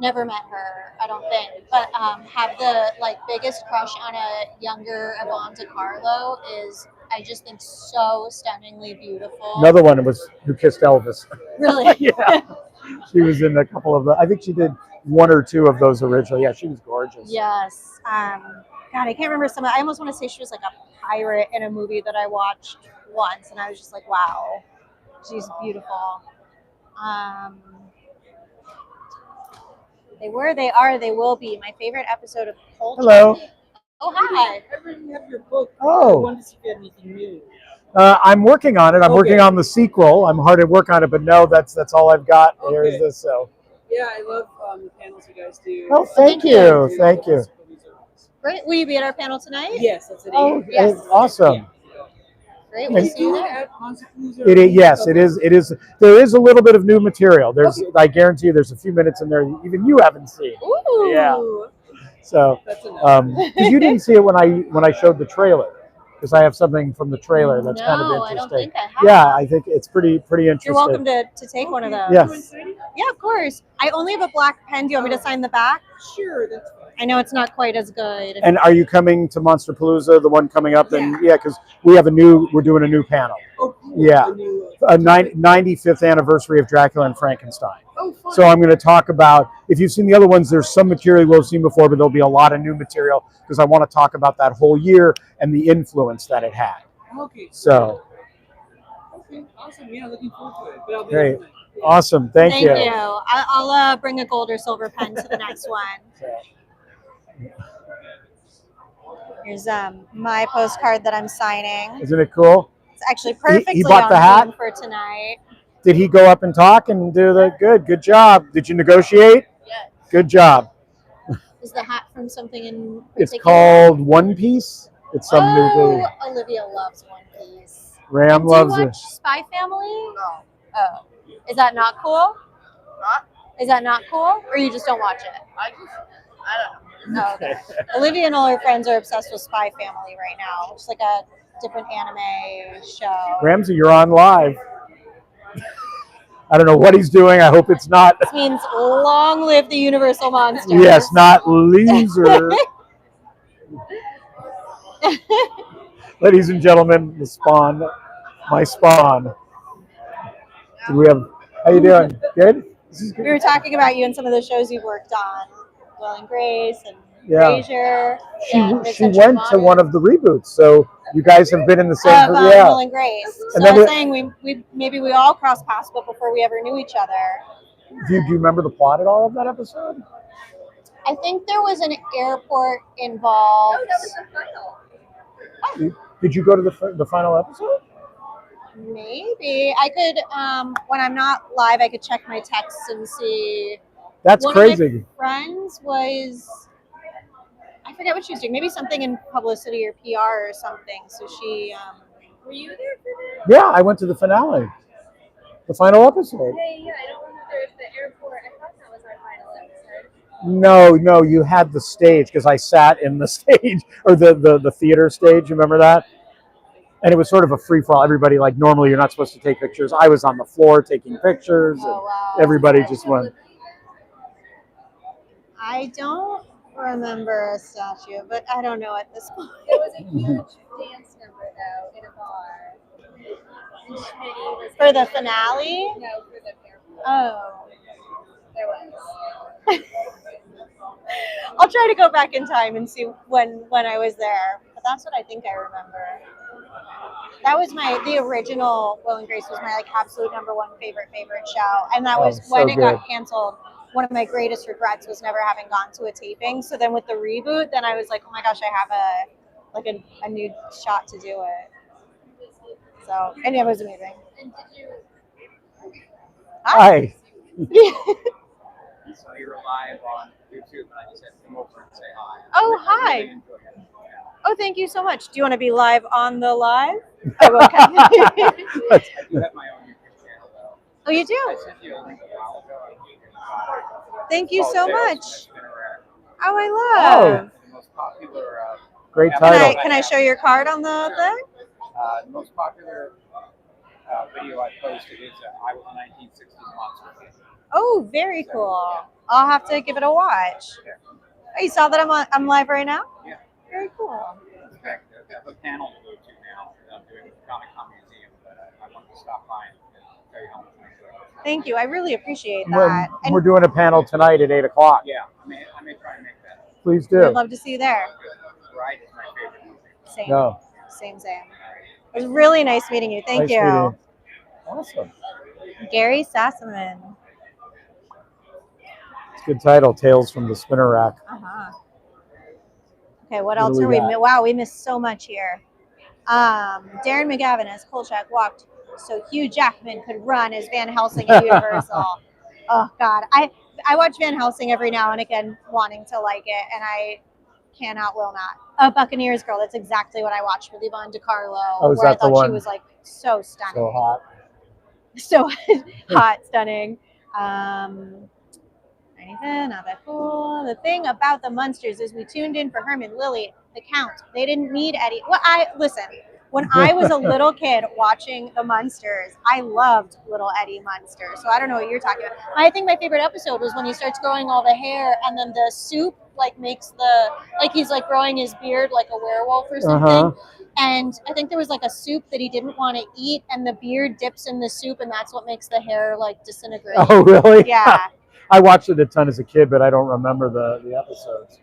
never met her, I don't think, but have the biggest crush on a younger Yvonne DiCarlo. Is, I just think, so stunningly beautiful. Another one was who kissed Elvis. Really? Yeah, she was in a couple of the. I think she did one or two of those originally. Yeah, she was gorgeous. Yes. God, I can't remember some. I almost want to say she was like a pirate in a movie that I watched once, and I was just like, wow, she's beautiful. They were, they are, they will be. My favorite episode of Culture. Hello. Oh, hi. I really have your book. Oh. I wanted to see if you had anything new. I'm working on it. I'm Okay. working on the sequel. I'm hard at work on it, but no, that's all I've got. Okay. Here's this. So. Yeah, I love the panels you guys do. Oh, thank you. Thank you. Great. Will you be at our panel tonight? Yes, that's it. Oh, Yes. awesome. Great. We'll And- see you there. At Monster It is, yes, it is. It is. There is a little bit of new material. There's, I guarantee you, there's a few minutes in there even you haven't seen. Ooh. Yeah. So, That's enough. because you didn't see it when I showed the trailer, because I have something from the trailer that's kind of No, I interesting. don't think I have. Yeah, I think it's pretty interesting. You're welcome to take one of those. Yes. Yeah, of course. I only have a black pen. Do you want me to sign the back? Sure, that's fine. I know it's not quite as good. And are you coming to Monsterpalooza, the one coming up? And yeah, because we're doing a new panel. Oh, cool. Yeah. The new, A 95th anniversary of Dracula and Frankenstein. So I'm going to talk about, if you've seen the other ones, there's some material we've seen before, but there'll be a lot of new material because I want to talk about that whole year and the influence that it had. Okay. So. Okay, awesome. Yeah, looking forward to it. But I'll be Great. there. Awesome. Thank you. I'll bring a gold or silver pen to the next one. Here's my postcard that I'm signing. Isn't it cool? It's actually perfectly He bought on the hat? theme for tonight. Did he go up and talk and do the good job? Did you negotiate? Yes. Good job. Is the hat from something in particular? It's called One Piece. It's some new thing. Olivia loves One Piece. Ram Do loves you it. watch Spy Family? No. Oh. Is that not cool? Not? Is that not cool? Or you just don't watch it? I don't know. Oh, okay. Olivia and all her friends are obsessed with Spy Family right now, which is like a different anime show. Ramsey, you're on live. I don't know what he's doing. I hope it's not. This means long live the Universal Monsters. Yes, not loser. Ladies and gentlemen, the spawn, my spawn. Do we have? How you doing? Good. This is good. We were talking about you and some of the shows you've worked on, Will and Grace and Yeah. Frasier. She Mid-Century went to Modern. one of the reboots, so you guys have been in the same. Of Yeah. Will and Grace. So And I then was saying we maybe we all crossed paths, but before we ever knew each other. Do you remember the plot at all of that episode? I think there was an airport involved. Oh, that was the final. Did you go to the final episode? Maybe I could. When I'm not live, I could check my texts and see. That's One crazy. of my friends was. I forget what she was doing. Maybe something in publicity or PR or something. So she. Were you there for that? Yeah, I went to the finale, the final episode. Hey, yeah, I don't remember if the airport. I thought that was our final episode. No, you had the stage because I sat in the stage or the theater stage. You remember that? And it was sort of a free for all. Everybody, like, normally you're not supposed to take pictures. I was on the floor taking pictures. And Oh wow. everybody just went. I don't remember a statue, but I don't know at this point. There was a huge dance number though in a bar. And Schmitty was For the finale? No, for the airport. Oh. There was. I'll try to go back in time and see when I was there. But that's what I think I remember. That was the original Will and Grace was my like absolute number one favorite show. And that was so when it good. got canceled. One of my greatest regrets was never having gone to a taping. So then with the reboot, then I was like, oh my gosh, I have a new shot to do it. So, and it was amazing. And did you? Hi. So you're live on YouTube, and I just had to come over and say hi. Oh, I hi. really enjoyed it. Oh, thank you so much. Do you want to be live on the live? Oh, okay. I do have my own YouTube channel, though. Oh, you I do? sent you a link a while ago. Thank you Called so Tales from much. the Spinner Rack. Oh, I love. The most popular. Great app title. Can I show your card on the thing? The most popular video I posted is I was a 1960s monster kid. Oh, very cool. I'll have to give it a watch. Oh, you saw that I'm live right now? Yeah. Very cool. In fact, I have a panel to go to now that I'm doing with the Comic Con Museum, but I wanted to stop by and tell you how much I enjoyed it. Thank you. I really appreciate that. We're doing a panel tonight at 8:00. Yeah, I may try and make that. Please I'd do. love to see you there. Bride is my favorite movie. Same. No. Same. It was really nice meeting you. Thank Nice you. meeting you. Awesome. Gary Sassaman. It's a good title, Tales from the Spinner Rack. Uh-huh. Okay, what What else do are we we? got? Wow, we missed so much here. Darren McGavin as Kolchak walked so Hugh Jackman could run as Van Helsing at Universal. Oh God, I watch Van Helsing every now and again, wanting to like it, and I will not. Buccaneers Girl. That's exactly what I watched with Yvonne DiCarlo. Oh, is where I that the thought she one? was like so stunning, So hot. so hot, stunning. Anything, not that cool. The thing about the Munsters is we tuned in for Herman, Lily, the Count. They didn't need Eddie. Well, listen. When I was a little kid watching the Munsters, I loved little Eddie Munster. So I don't know what you're talking about. I think my favorite episode was when he starts growing all the hair, and then the soup like makes he's like growing his beard like a werewolf or something. And I think there was like a soup that he didn't want to eat, and the beard dips in the soup, and that's what makes the hair like disintegrate. Oh, really? Yeah. I watched it a ton as a kid, but I don't remember the episodes.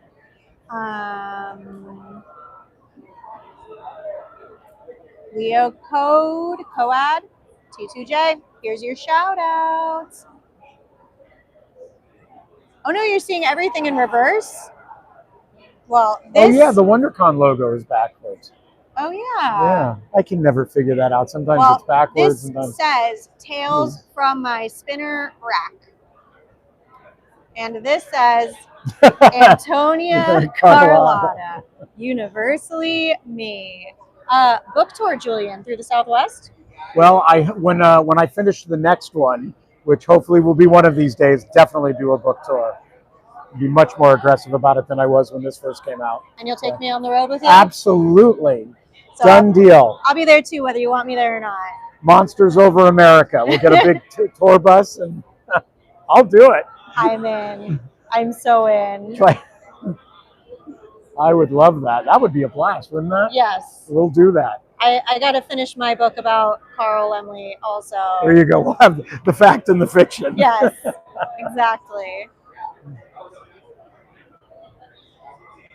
Leo Code, Coad, T2J. Here's your shout outs. Oh no, you're seeing everything in reverse? Well, this. Oh, yeah, the WonderCon logo is backwards. Oh, yeah. Yeah, I can never figure that out. Sometimes Well, it's backwards. This Sometimes... says Tales from my spinner rack. And this says Antonia Carlotta, universally me. Book tour, Julian, through the Southwest? Well, when I finish the next one, which hopefully will be one of these days, definitely do a book tour. Be much more aggressive about it than I was when this first came out. And you'll take me on the road with you? Absolutely. So Done deal. I'll be there too, whether you want me there or not. Monsters over America. We'll get a big tour bus and I'll do it. I'm in. I'm so in. I would love that. That would be a blast, wouldn't that? Yes. We'll do that. I got to finish my book about Carl Laemmles also. There you go. We'll have the fact and the fiction. Yes, exactly.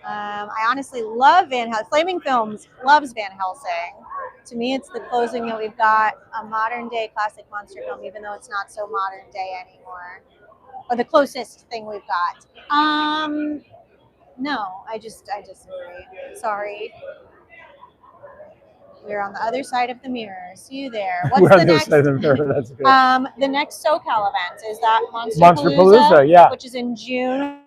I honestly love Van Helsing. Flaming Films loves Van Helsing. To me, it's the closing that we've got a modern day classic monster film, even though it's not so modern day anymore. Or the closest thing we've got. No, I disagree. Sorry. We're on the other side of the mirror. See you there. What's the next? Side of the mirror. That's good. The next SoCal event is that Monsterpalooza, yeah. which is in June.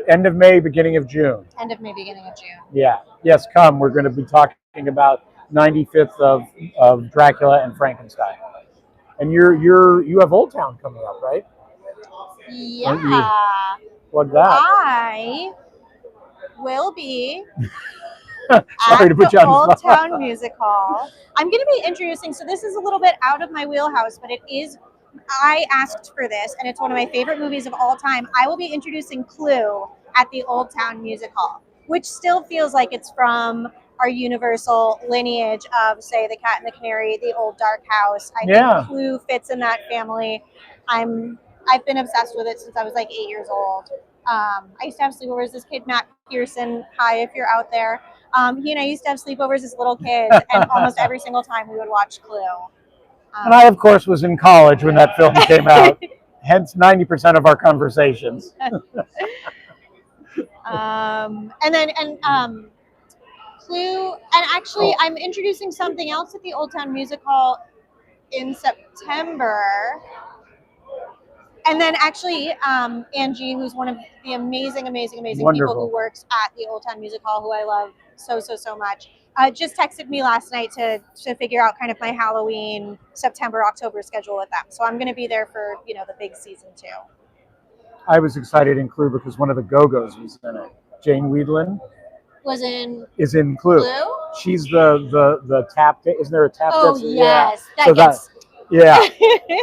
End of May, beginning of June. End of May, beginning of June. Yeah. Yes, come. We're going to be talking about 95th of Dracula and Frankenstein. And you have Old Town coming up, right? Yeah. Plug that. I will be Sorry to put you on the Old spot. Town Music Hall. I'm going to be introducing, so this is a little bit out of my wheelhouse, but it is, I asked for this, and it's one of my favorite movies of all time. I will be introducing Clue at the Old Town Music Hall, which still feels like it's from our universal lineage of, say, The Cat and the Canary, The Old Dark House. I think Clue fits in that family. I've been obsessed with it since I was like 8 years old. I used to have sleepovers. This kid, Matt Pearson, hi if you're out there. He and I used to have sleepovers as little kids, and almost every single time we would watch Clue. And I, of course, was in college when that film came out. Hence, 90% of our conversations. Clue, and actually, I'm introducing something else at the Old Town Music Hall in September. And then actually, Angie, who's one of the amazing people who works at the Old Town Music Hall, who I love so much, just texted me last night to figure out kind of my Halloween, September, October schedule with them. So I'm going to be there for, the big season too. I was excited in Clue because one of the Go-Go's was in it. Jane Weedland is in Clue. She's the tap. Isn't there a tap? Oh yes, yeah.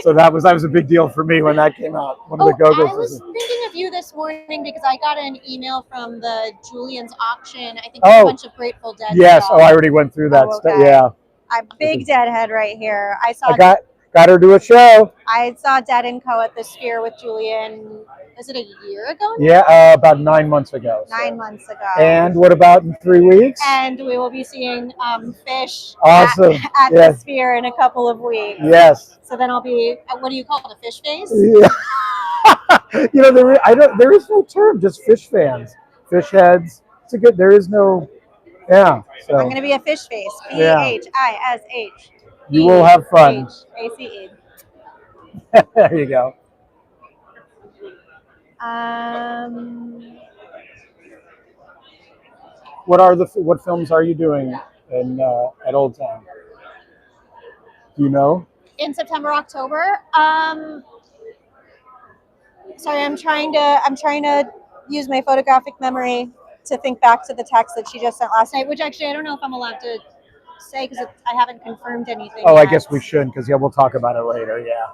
So that was a big deal for me when that came out. One of the Go-Go's. I was thinking of you this morning because I got an email from the Julian's auction. I think a bunch of Grateful Dead. Yes. Stuff. I already went through that stuff. Yeah. I'm big Deadhead right here. I got her to a show. I saw Dead & Co. at the Sphere with Julian. Was it a year ago now? Yeah, about 9 months ago. 9 months ago. And what about in 3 weeks? And we will be seeing Fish awesome. at the Sphere in a couple of weeks. Yes. So then I'll be, what do you call it, a fish face? Yeah. There is no term, just fish fans, fish heads. It's a good. There is no. Yeah. So I'm gonna be a fish face. Fish. You will have fun. ACE. There you go. What films are you doing at Old Town? Do you know? In September, October. Sorry, I'm trying to use my photographic memory to think back to the text that she just sent last night, which actually I don't know if I'm allowed to say because I haven't confirmed anything. Oh, yet. I guess we shouldn't because we'll talk about it later. Yeah.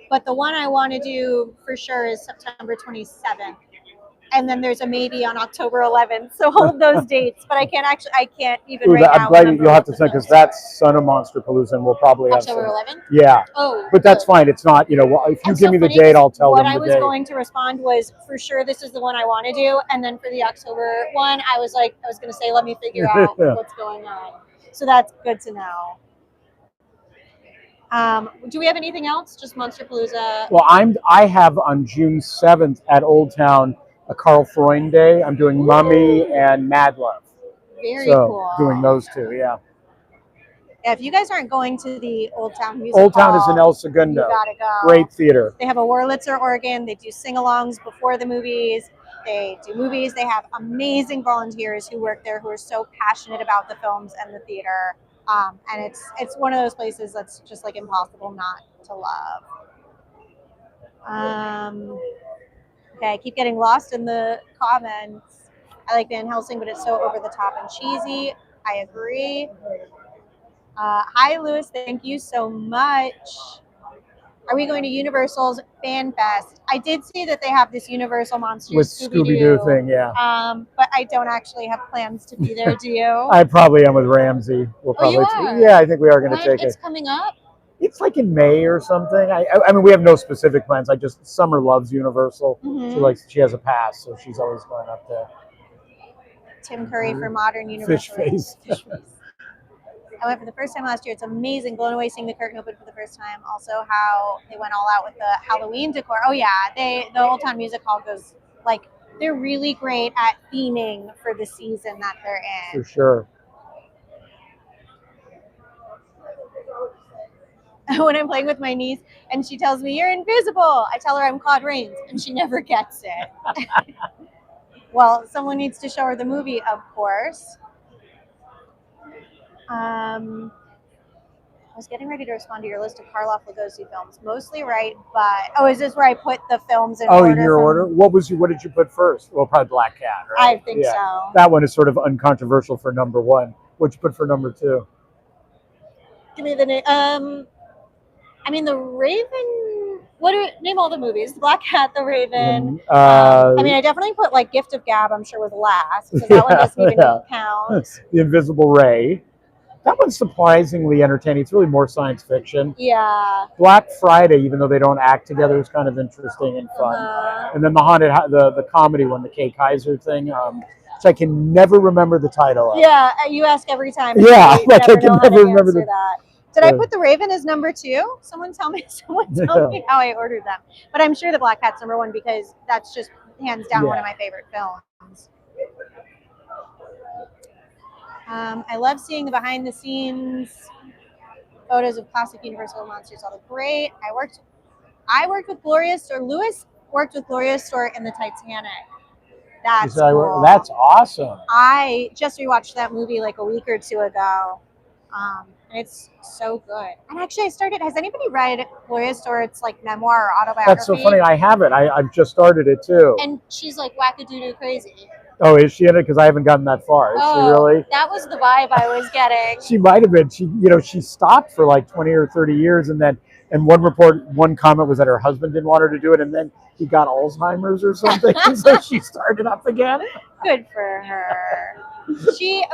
But the one I want to do for sure is September 27th. and then there's a maybe on October 11th. So hold those dates, but I can't even Ooh, right I'm now glad remember you'll have what to the send because films are. that's Son of Monster Palooza, and we'll probably have October some. 11th. Yeah, Oh, but that's good. fine. It's not, well, if you It's give so me the funny date, 'cause I'll tell what them I the was date. going to respond was for sure this is the one I want to do, and then for the October one, I was going to say let me figure out what's going on. So that's good to know. Do we have anything else? Just Monster Palooza. Well, I have on June 7th at Old Town a Carl Freund Day. I'm doing Mummy and Mad Love. Very So cool. doing those two, yeah. Yeah, if you guys aren't going to the Old Town Music Old Town Hall, is in El you Segundo. gotta go. Great theater. They have a Wurlitzer organ. They do sing-alongs before the movies. They do movies. They have amazing volunteers who work there who are so passionate about the films and the theater. And it's one of those places that's just like impossible not to love. Okay, I keep getting lost in the comments. I like Van Helsing, but it's so over the top and cheesy. I agree. Hi, Lewis. Thank you so much. Are we going to Universal's Fan Fest? I did see that they have this Universal Monsters With Scooby-Doo thing, yeah. But I don't actually have plans to be there. Do you? I probably am with Ramsey. We'll Oh, you probably, are? yeah, I think we are going to When take it's it. coming up? It's like in May or something. I mean, we have no specific plans. Summer loves Universal. Mhm. She has a pass, so she's always going up there. Tim Curry for Modern Universal. Fish face. Fish face. I went for the first time last year. It's amazing. Blown away seeing the curtain open for the first time. Also, how they went all out with the Halloween decor. Oh yeah, the Old Town Music Hall goes like they're really great at theming for the season that they're in. For sure. When I'm playing with my niece and she tells me you're invisible, I tell her I'm Claude Rains, and she never gets it. Well, someone needs to show her the movie, of course. I was getting ready to respond to your list of Karloff Lugosi films. Mostly right, but is this where I put the films in order? In your order? What did you put first? Well, probably Black Cat, right? I think so. That one is sort of uncontroversial for number one. What'd you put for number two? Give me the name. I mean, The Raven. Name all the movies? The Black Cat, The Raven. I mean, I definitely put like Gift of Gab. I'm sure was last because that one doesn't even count. The Invisible Ray. That one's surprisingly entertaining. It's really more science fiction. Yeah. Black Friday, even though they don't act together, is kind of interesting and fun. And then the comedy one, the Kay Kaiser thing, which I can never remember the title of. Yeah, you ask every time. Yeah, like I can never remember that. Did I put The Raven as number 2? Someone tell me how I ordered them. But I'm sure the Black Cat's number 1 because that's just hands down one of my favorite films. I love seeing the behind the scenes photos of classic Universal monsters. All look great. I worked with Gloria Store. Lewis worked with Gloria Store in the Titanic. That's cool. That's awesome. I just rewatched that movie like a week or two ago. And it's so good. And actually, has anybody read Gloria Stewart's like memoir or autobiography? That's so funny. I haven't. I've just started it too. And she's like wackadoodoo crazy. Oh, is she in it? Because I haven't gotten that far. Is she really? That was the vibe I was getting. She might have been. She stopped for like 20 or 30 years, and one comment was that her husband didn't want her to do it, and then he got Alzheimer's or something, and so she started up again. Good for her. She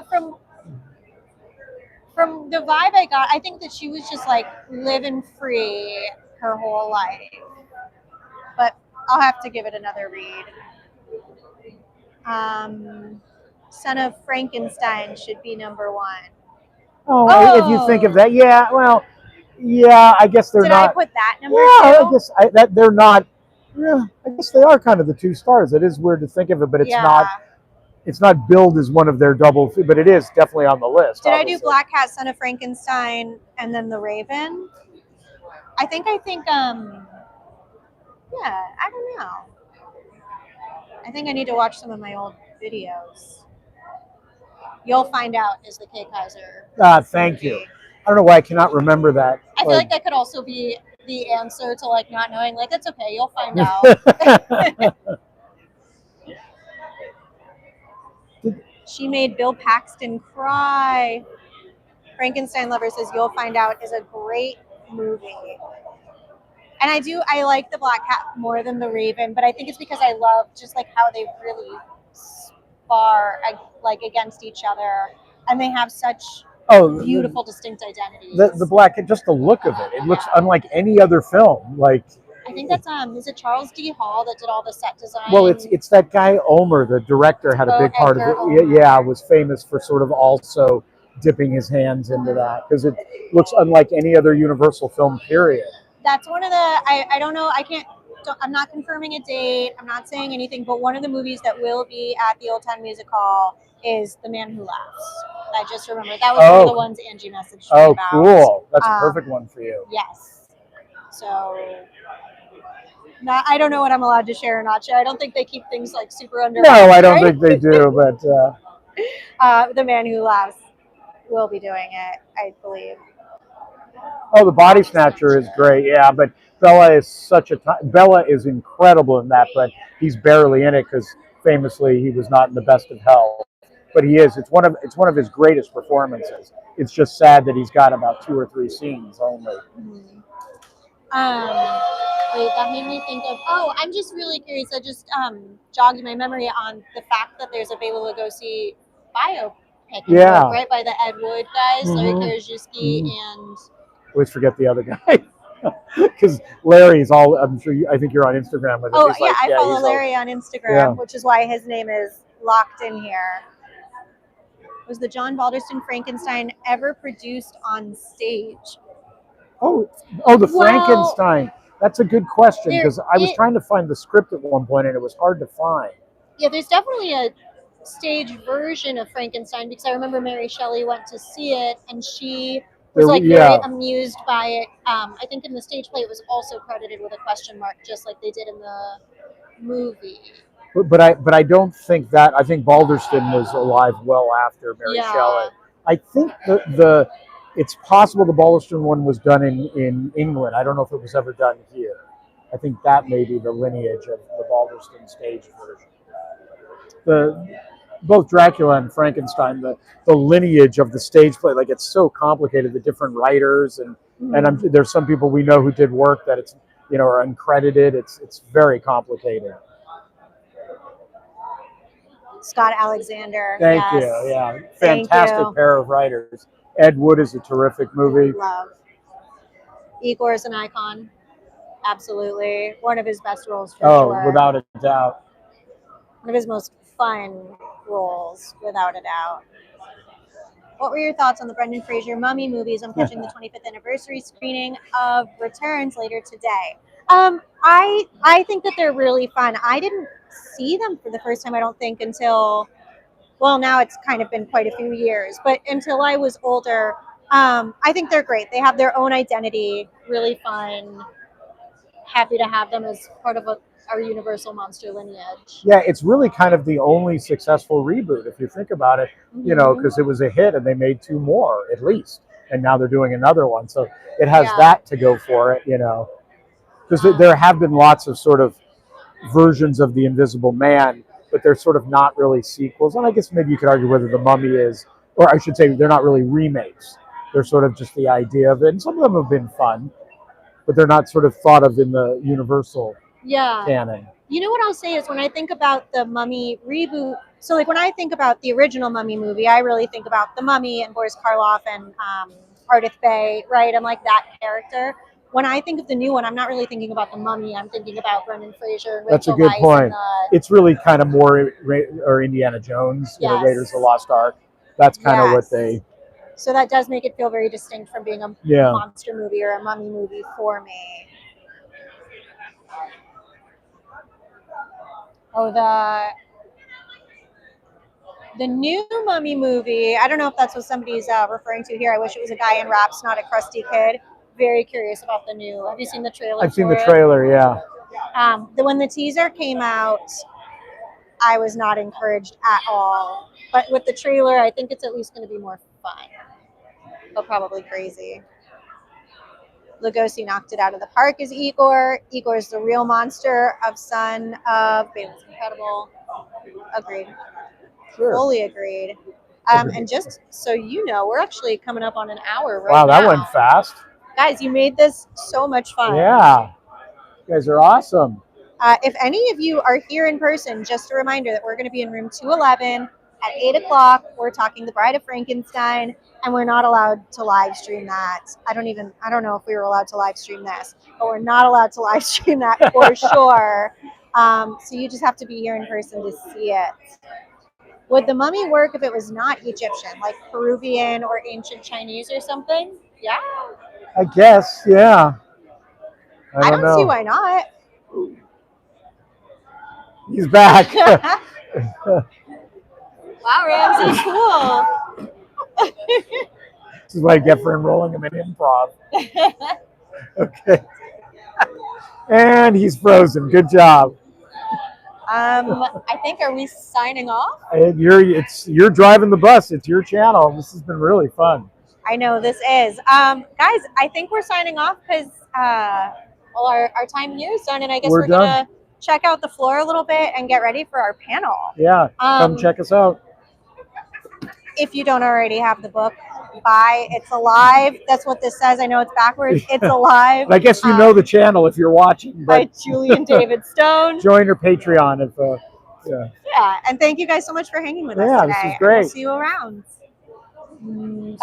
from the vibe I got, I think that she was just like living free her whole life. But I'll have to give it another read. Son of Frankenstein should be number 1. Oh, if you think of that, yeah. Well, yeah. I guess they're not. Did I put that number 2? I guess they're not. Yeah, I guess they are kind of the 2 stars. It is weird to think of it, but it's not. It's not billed as one of their double, but it is definitely on the list. Did obviously. I do Black Cat, Son of Frankenstein, and then The Raven? I think. Yeah, I don't know. I think I need to watch some of my old videos. You'll Find Out is the Kay Kaiser. Thank you. I don't know why I cannot remember that. I feel like that could also be the answer to like not knowing. Like, that's okay. You'll find out. She made Bill Paxton cry. Frankenstein Lover says You'll Find Out is a great movie. And I like the Black Cat more than the Raven, but I think it's because I love just like how they really spar like against each other, and they have such beautiful, distinct identities. The Black Cat, just the look of it looks unlike any other film. Like, I think that's is it Charles D. Hall that did all the set design? well, it's that guy Ulmer, the director, had a big part of it. Yeah, was famous for sort of also dipping his hands into that because it looks unlike any other Universal film. Period. That's one of the I don't know, I'm not confirming a date, I'm not saying anything, but one of the movies that will be at the Old Town Music Hall is The Man Who Laughs. I just remember that was one of the ones Angie messaged me about. Oh, cool! That's a perfect one for you. Yes. So, I don't know what I'm allowed to share or not share. I don't think they keep things like super under. No, I don't think they do. But The Man Who Laughs will be doing it, I believe. Oh, the Body Snatcher is great. Yeah, but Bela is Bela is incredible in that, but he's barely in it because famously he was not in the best of health. But he is. It's one of his greatest performances. It's just sad that he's got about 2 or 3 scenes only. Mm-hmm. Wait, that made me think of. Oh, I'm just really curious. I just jogged my memory on the fact that there's a Bela Lugosi biopic. Yeah. Right, by the Ed Wood guys, Larry Karaszewski and. I always forget the other guy. Because Larry's all. I think you're on Instagram with him. Oh yeah, I follow Larry on Instagram, which is why his name is locked in here. Was the John Balderston Frankenstein ever produced on stage? Oh, the Frankenstein. That's a good question because I was trying to find the script at one point and it was hard to find. Yeah, there's definitely a stage version of Frankenstein because I remember Mary Shelley went to see it and she was very amused by it. I think in the stage play it was also credited with a question mark, just like they did in the movie. But I don't think that. I think Balderston was alive well after Mary Shelley. I think it's possible the Balderston one was done in England. I don't know if it was ever done here. I think that may be the lineage of the Balderston stage version. Both Dracula and Frankenstein, the lineage of the stage play, like it's so complicated. The different writers and there's some people we know who did work that it's are uncredited. It's very complicated. Scott Alexander. Thank you. Yeah, fantastic pair of writers. Ed Wood is a terrific movie. Love. Igor is an icon. Absolutely. One of his best roles for sure. Oh, without a doubt. One of his most fun roles, without a doubt. What were your thoughts on the Brendan Fraser Mummy movies? I'm catching the 25th anniversary screening of Returns later today. I think that they're really fun. I didn't see them for the first time, I don't think, until, well, now it's kind of been quite a few years, but until I was older. I think they're great. They have their own identity, really fun. Happy to have them as part of our Universal monster lineage. Yeah, it's really kind of the only successful reboot, if you think about it, because it was a hit and they made 2 more at least. And now they're doing another one. So it has that to go for it, because there have been lots of sort of versions of the Invisible Man, but they're sort of not really sequels. And I guess maybe you could argue whether the Mummy is, or I should say they're not really remakes. They're sort of just the idea of it. And some of them have been fun, but they're not sort of thought of in the Universal canon. You know what I'll say is when I think about the Mummy reboot, so like when I think about the original Mummy movie, I really think about the Mummy and Boris Karloff and Ardith Bay, right? I'm like that character. When I think of the new one, I'm not really thinking about the Mummy. I'm thinking about Brendan Fraser and Rachel Weisz. That's a good point. It's really kind of more or Indiana Jones, Raiders of the Lost Ark. That's kind of what they. So that does make it feel very distinct from being a monster movie or a Mummy movie for me. Oh, the new Mummy movie. I don't know if that's what somebody's referring to here. I wish it was a guy in wraps, not a crusty kid. Very curious about the new. Have you seen the trailer? I've seen the trailer, yeah. When the teaser came out, I was not encouraged at all. But with the trailer, I think it's at least going to be more fun, but probably crazy. Lugosi knocked it out of the park as Igor. Igor's the real monster of son of Bela's incredible. Agreed. Sure. Fully agreed. And just so you know, we're actually coming up on an hour right now. Wow, that went fast. Guys, you made this so much fun. Yeah. You guys are awesome. If any of you are here in person, just a reminder that we're going to be in room 211 at 8 o'clock. We're talking the Bride of Frankenstein, and we're not allowed to live stream that. I don't know if we were allowed to live stream this, but we're not allowed to live stream that for sure. So you just have to be here in person to see it. Would the mummy work if it was not Egyptian, like Peruvian or ancient Chinese or something? Yeah. I guess, yeah. I don't know. see why not. He's back. Wow, Ramsey, cool. This is what I get for enrolling him in improv. Okay. And he's frozen. Good job. I think, are we signing off? You're driving the bus. It's your channel. This has been really fun. I know this is. Guys, I think we're signing off because our time here is done, and I guess we're gonna check out the floor a little bit and get ready for our panel. Yeah, come check us out. If you don't already have the book, buy. It's alive. That's what this says. I know it's backwards. It's alive. I guess you know the channel if you're watching. By Julian David Stone. Join her Patreon if. Yeah, and thank you guys so much for hanging with us today. This is great. We'll see you around.